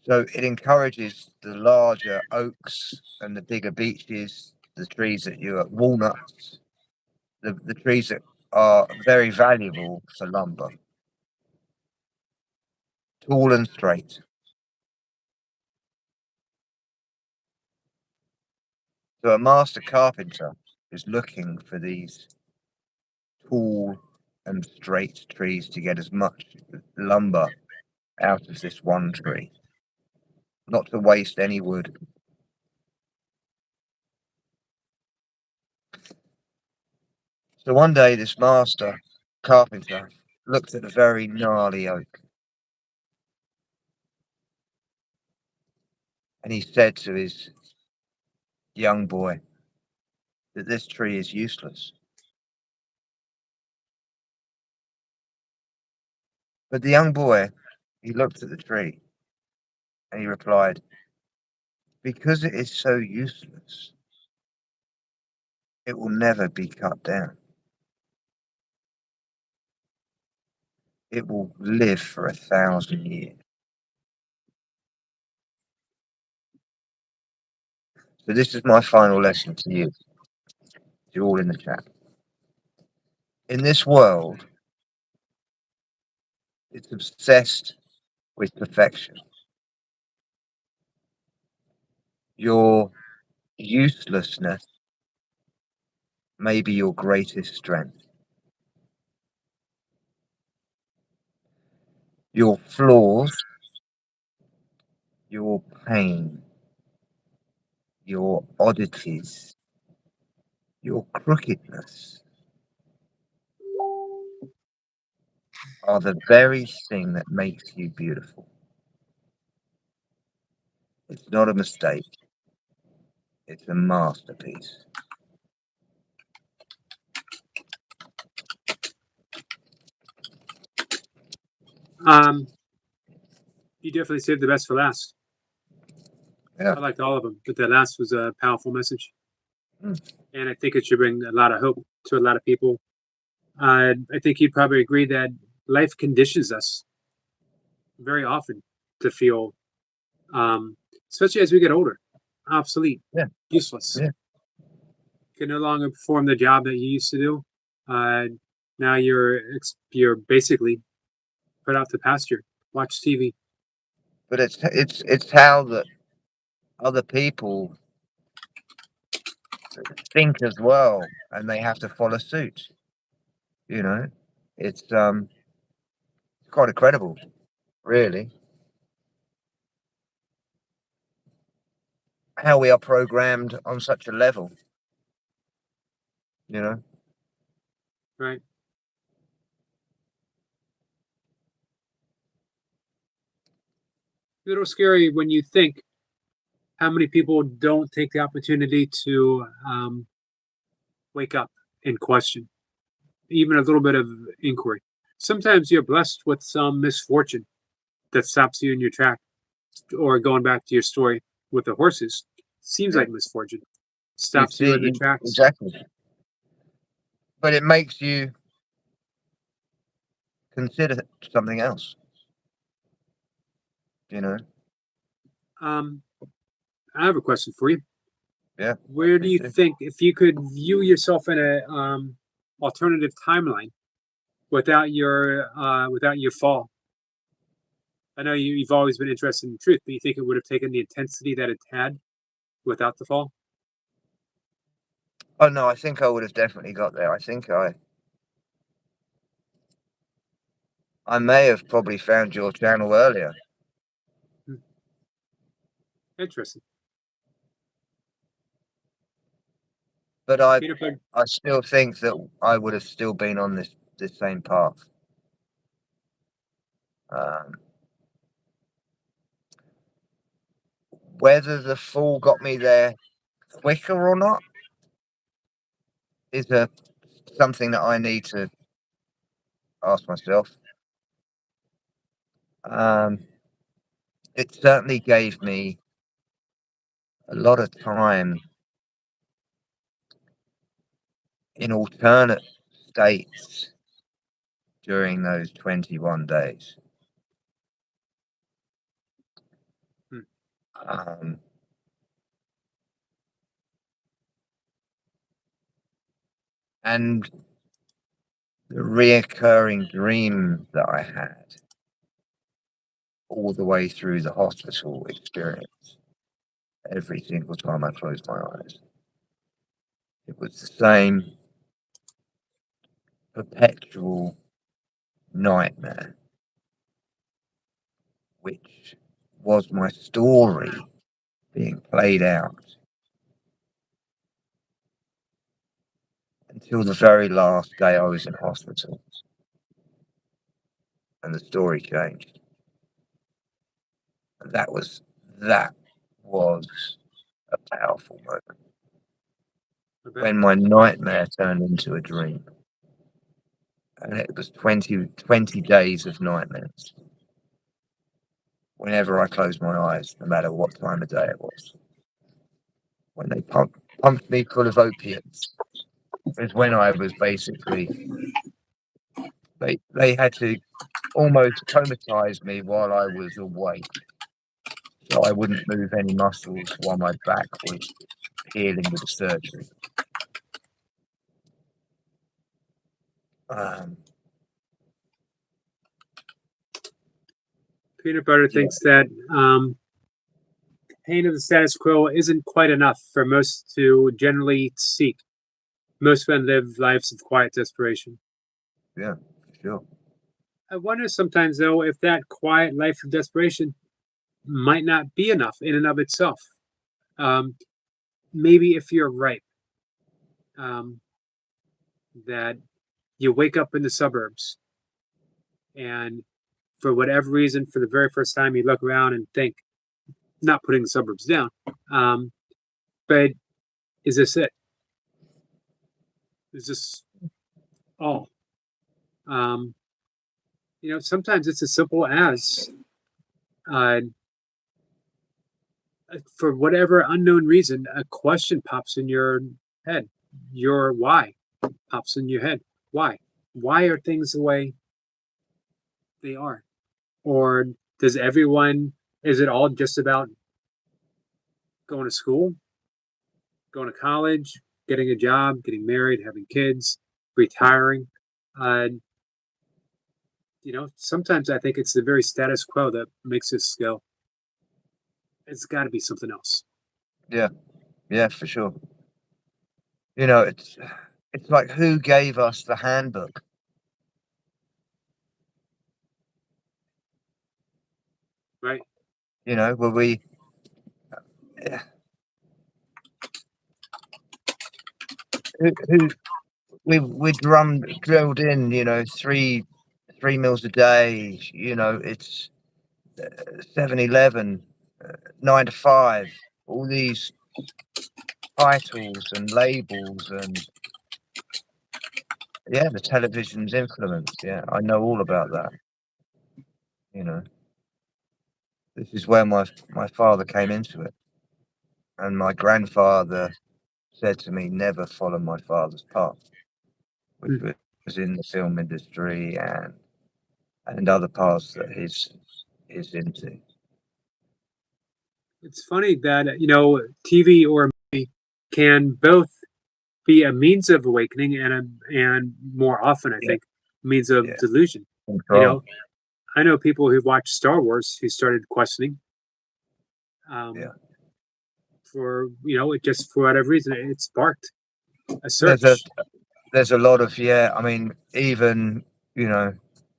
So it encourages the larger oaks and the bigger beeches, the trees that you are walnuts, the trees that are very valuable for lumber, tall and straight. So a master carpenter is looking for these tall and straight trees to get as much lumber out of this one tree, not to waste any wood. So one day this master carpenter looked at a very gnarly oak, and he said to his young boy that this tree is useless. But the young boy, he looked at the tree and he replied, "Because it is so useless, it will never be cut down. It will live for 1,000 years." So this is my final lesson to you, to all in the chat. In this world, it's obsessed with perfection. Your uselessness may be your greatest strength. Your flaws, your pain, your oddities, your crookedness are the very thing that makes you beautiful. It's not a mistake. It's a masterpiece. You definitely saved the best for last. Yeah. I liked all of them, but the last was a powerful message, Mm. and I think it should bring a lot of hope to a lot of people. I think you'd probably agree that life conditions us very often to feel, um, especially as we get older, obsolete, Yeah. useless. Yeah. Can no longer perform the job that you used to do. Uh, Now you're basically put out to pasture. Watch TV. But it's how that other people think as well, and they have to follow suit. You know, it's quite incredible, really, how we are programmed on such a level. You know, Right. A little scary when you think how many people don't take the opportunity to wake up and question, even a little bit of inquiry. Sometimes you're blessed with some misfortune that stops you in your track, or going back to your story with the horses, seems yeah, like misfortune you stops you see in the tracks. exactly, but it makes you consider something else. You know, Um, I have a question for you. yeah, Where do please you do. think, if you could view yourself in a alternative timeline without your fall? I know you've always been interested in truth, but you think it would have taken the intensity that it had without the fall? Oh no, I think I would have definitely got there. I may have probably found your channel earlier, Hmm, interesting. but Peanut butter. I still think that I would have still been on this same path. Um, Whether the fall got me there quicker or not is something that I need to ask myself. Um, it certainly gave me a lot of time in alternate states during those 21 days. Hmm, Um, and the reoccurring dream that I had all the way through the hospital experience, every single time I closed my eyes, it was the same perpetual nightmare, which was my story being played out until the very last day I was in hospital, and the story changed. And that was a powerful moment I bet. when my nightmare turned into a dream. And it was 20 days of nightmares. Whenever I closed my eyes, no matter what time of day it was, when they pumped me full of opiates, is when I was basically they had to almost comatize me while I was awake, so I wouldn't move any muscles while my back was healing with the surgery. Um, Peanut butter yeah, thinks that pain of the status quo isn't quite enough for most to generally seek. Most men live lives of quiet desperation. yeah, for sure. I wonder sometimes, though, if that quiet life of desperation might not be enough in and of itself. Um, maybe if you're right, um, that you wake up in the suburbs and for whatever reason, for the very first time, you look around and think, not putting the suburbs down, um, but is this it? Is this all? Um, sometimes it's as simple as, uh, for whatever unknown reason, a question pops in your head. Your why pops in your head. Why? Why are things the way they are? Or does everyone, is it all just about going to school, going to college, getting a job, getting married, having kids, retiring? Uh, sometimes I think it's the very status quo that makes us go, it's got to be something else, Yeah, yeah, for sure. It's like who gave us the handbook? right? Were we? Yeah, who we drilled in, 3 meals a day. It's 7-Eleven, 9 to 5. All these titles and labels, and yeah, the television's influence. Yeah, I know all about that. You know, this is where my father came into it, and my grandfather said to me, "Never follow my father's path," which Hmm. was in the film industry and other paths that he's into. It's funny that, TV or movie can both be a means of awakening and more often, I Yeah, think, means of yeah, delusion. You control. know, I know people who watched Star Wars who started questioning, um, Yeah, it just for whatever reason it sparked a there's a search. there's a lot of, yeah. I mean, even you know,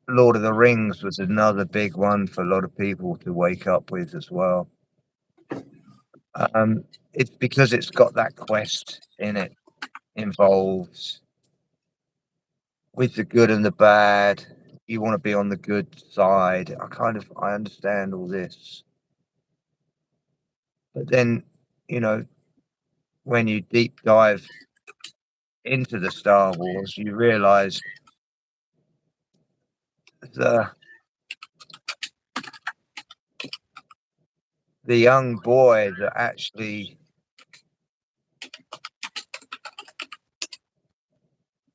Lord of the Rings was another big one for a lot of people to wake up with as well. Um, it's because it's got that quest in it involved with the good and the bad. You want to be on the good side. I understand all this, but then you know when you deep dive into the Star Wars, you realize the the young boy that actually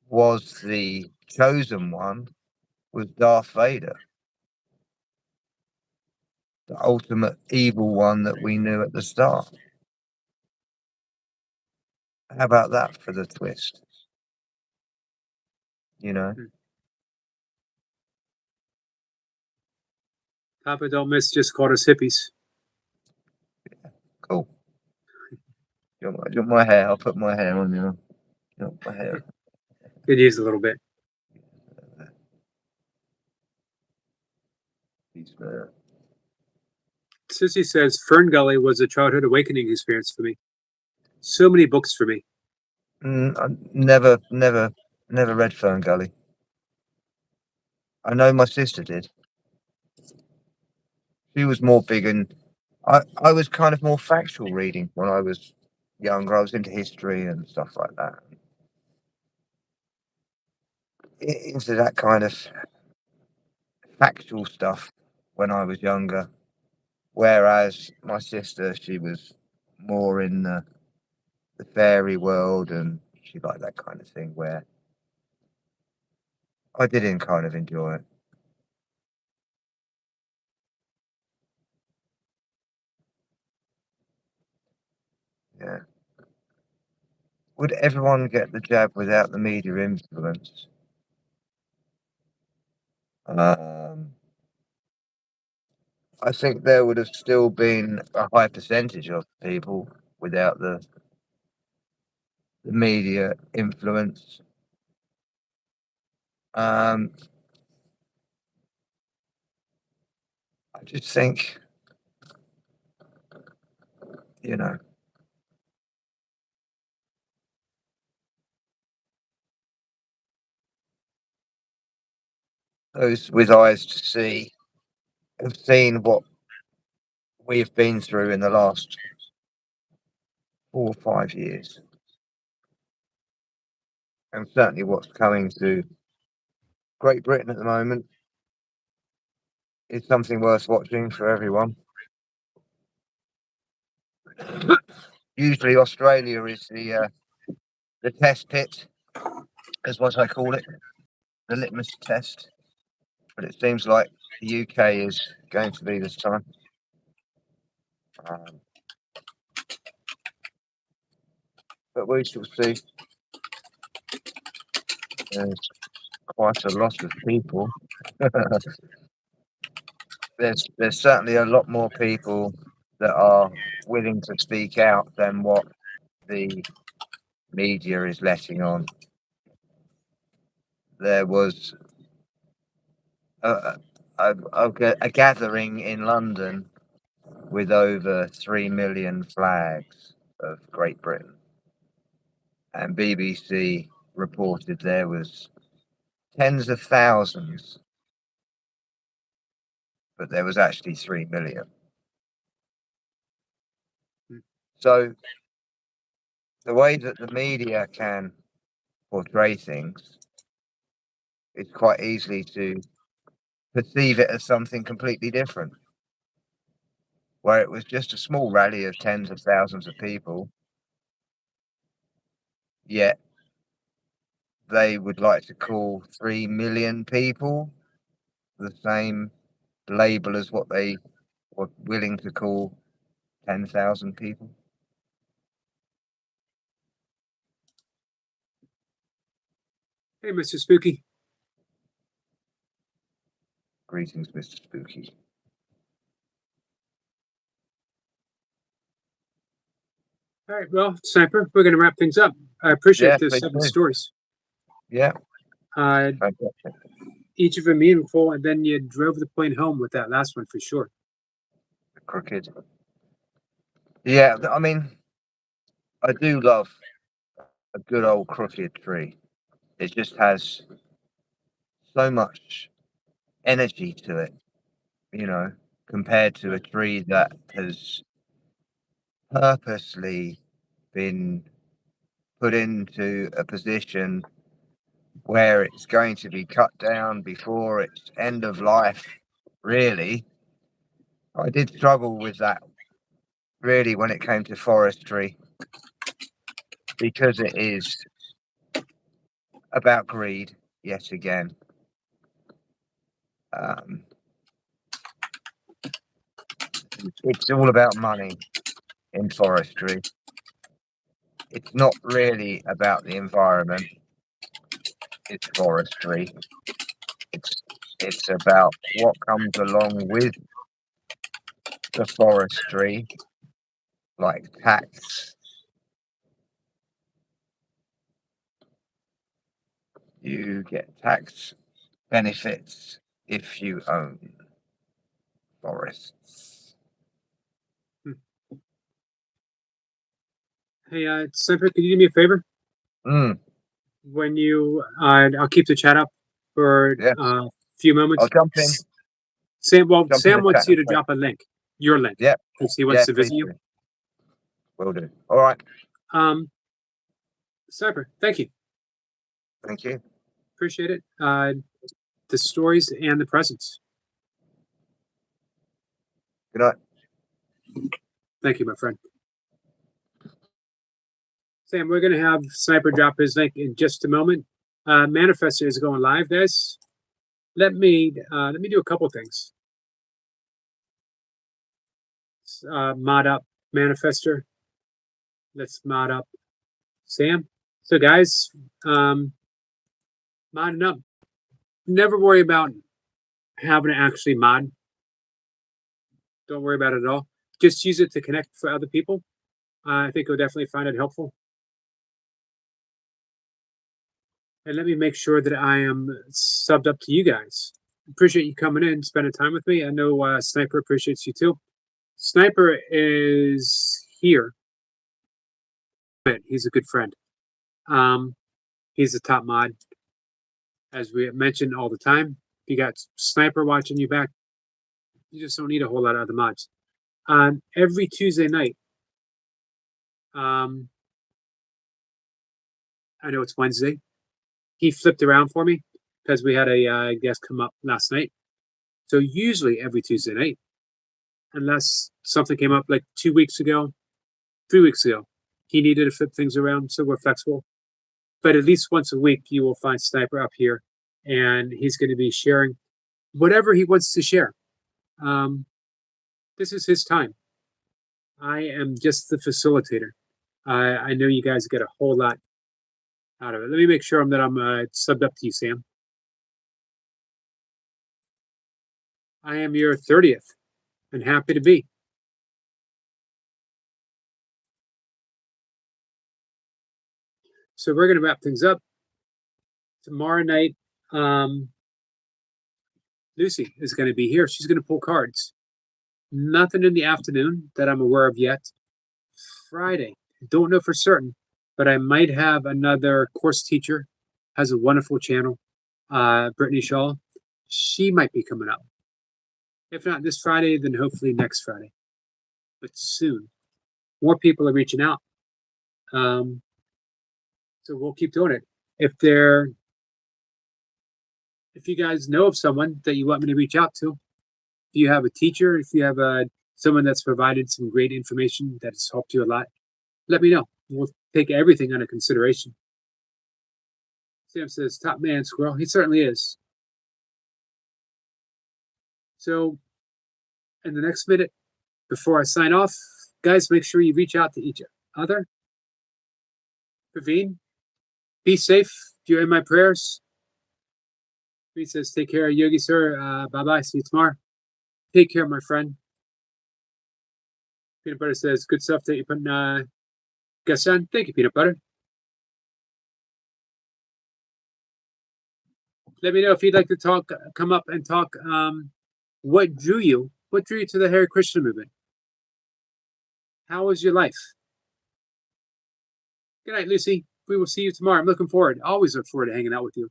was the chosen one was Darth Vader, the ultimate evil one that we knew at the start. How about that for the twist? You know, Hmm. Papa Don't Miss just called us hippies. cool. Do you want my hair? I'll put my hair on you. You want my hair? Could use a little bit. He's there. Sissy says Fern Gully was a childhood awakening experience for me. So many books for me. I never read Fern Gully. I know my sister did. She was more big, and I was kind of more factual reading when I was younger. I was into history and stuff like that. Into that kind of factual stuff when I was younger. Whereas my sister, she was more in the fairy world, and she liked that kind of thing where I didn't kind of enjoy it. Yeah. Would everyone get the jab without the media influence? Um, I think there would have still been a high percentage of people without the media influence. Um, I just think, you know, those with eyes to see have seen what we've been through in the last 4 or 5 years, and certainly what's coming to Great Britain at the moment is something worth watching for everyone. Usually Australia is the test pit, is what I call it, the litmus test. But it seems like the UK is going to be this time. But we shall see. There's quite a lot of people. there's certainly a lot more people that are willing to speak out than what the media is letting on. There was a gathering in London with over 3 million flags of Great Britain, and BBC reported there was tens of thousands, but there was actually 3 million. So the way that the media can portray things is quite easily to perceive it as something completely different, where it was just a small rally of tens of thousands of people, yet they would like to call 3 million people the same label as what they were willing to call 10,000 people. Hey, Mr. Spooky. Greetings, Mr. Spooky. All right, well, Sniper, we're going to wrap things up. I appreciate the 7 stories. Yeah. Each of them meaningful, and then you drove the plane home with that last one for sure. Crooked. Yeah, I mean, I do love a good old crooked tree. It just has so much energy to it, you know, compared to a tree that has purposely been put into a position where it's going to be cut down before its end of life. Really, I did struggle with that, really, when it came to forestry, because it is about greed yet again. It's all about money in forestry. It's not really about the environment. It's forestry. It's about what comes along with the forestry, like tax. You get tax benefits if you own forests. Hey, Sniper, can you do me a favor? When you, I'll keep the chat up for a few moments. I'll jump in. Sam wants you to drop a link, your link. Yeah. Because he wants to visit you. Will do. All right. Sniper, thank you. Thank you. Appreciate it. The stories and the presents. Good night. Thank you, my friend. Sam, we're going to have Sniper drop his link in just a moment. Manifester is going live, guys. Let me do a couple things. Mod up Manifester. Let's mod up Sam. So, guys, modding up. Never worry about having to actually mod. Don't worry about it at all. Just use it to connect for other people. I think you'll definitely find it helpful. And let me make sure that I am subbed up to you guys. Appreciate you coming in, spending time with me. I know Sniper appreciates you too. Sniper is here. He's a good friend. He's a top mod, as we mentioned all the time. you got Sniper watching you back, you just don't need a whole lot of other mods. Every Tuesday night, I know it's Wednesday. He flipped around for me because we had a guest come up last night. So usually every Tuesday night, unless something came up like 2 weeks ago, 3 weeks ago, he needed to flip things around, so we're flexible. But at least once a week, you will find Sniper up here, and he's going to be sharing whatever he wants to share. This is his time. I am just the facilitator. I know you guys get a whole lot out of it. Let me make sure that I'm subbed up to you, Sam. I am your 30th, and happy to be. So we're going to wrap things up. Tomorrow night, Lucy is going to be here. She's going to pull cards. Nothing in the afternoon that I'm aware of yet. Friday, don't know for certain, but I might have another course teacher. Has a wonderful channel, Brittany Shaw. She might be coming up. If not this Friday, then hopefully next Friday. But soon. More people are reaching out. So we'll keep doing it. If you guys know of someone that you want me to reach out to, if you have a teacher, if you have someone that's provided some great information that has helped you a lot, let me know. We'll take everything under consideration. Sam says, top man, Squirrel. He certainly is. So in the next minute, before I sign off, guys, make sure you reach out to each other. Praveen, be safe. You're in my prayers. He says, take care, Yogi, sir. Bye-bye. See you tomorrow. Take care, my friend. Peanut Butter says, good stuff that you're putting guests on. Thank you, Peanut Butter. Let me know if you'd like to talk, come up and talk. What drew you to the Hare Krishna movement? How was your life? Good night, Lucy. We will see you tomorrow. I'm looking forward. Always look forward to hanging out with you.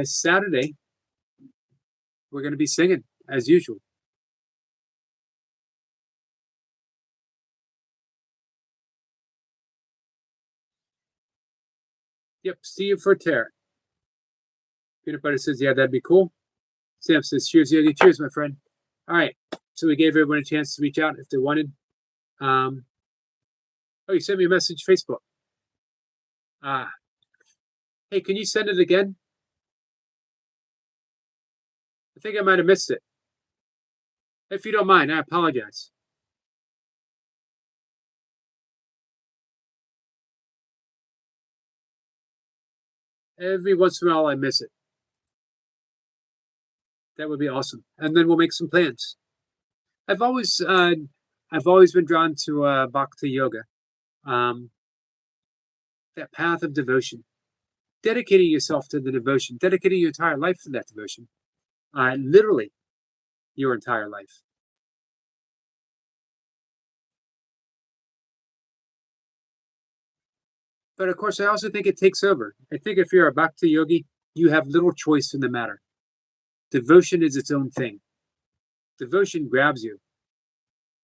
Saturday, we're going to be singing as usual. Yep, see you for Terror. Peanut Butter says, yeah, that'd be cool. Sam says, cheers, Yogi. Cheers, my friend. All right, so we gave everyone a chance to reach out if they wanted. Oh, you sent me a message, Facebook. Hey, can you send it again? I think I might have missed it. If you don't mind, I apologize. Every once in a while, I miss it. That would be awesome, and then we'll make some plans. I've always been drawn to Bhakti yoga, that path of devotion, dedicating yourself to the devotion, dedicating your entire life to that devotion, literally your entire life. But of course, I also think it takes over. I think if you're a Bhakti yogi, you have little choice in the matter. Devotion is its own thing. Devotion grabs you,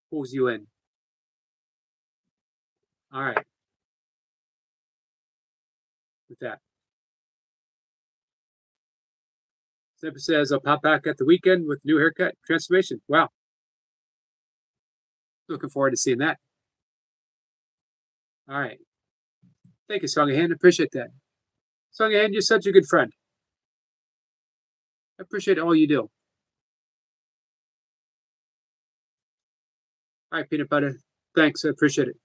pulls you in. All right. With that. Snipper says, I'll pop back at the weekend with new haircut transformation. Wow. Looking forward to seeing that. All right. Thank you, Songahan. Appreciate that. Songahan, you're such a good friend. I appreciate all you do. All right, Peanut Butter. Thanks. I appreciate it.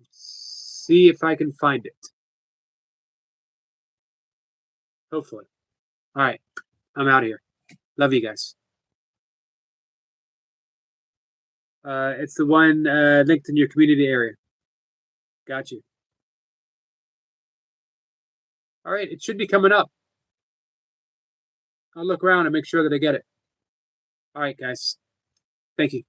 See if I can find it. Hopefully. All right. I'm out of here. Love you guys. It's the one linked in your community area. Got you. All right. It should be coming up. I'll look around and make sure that I get it. All right, guys. Thank you.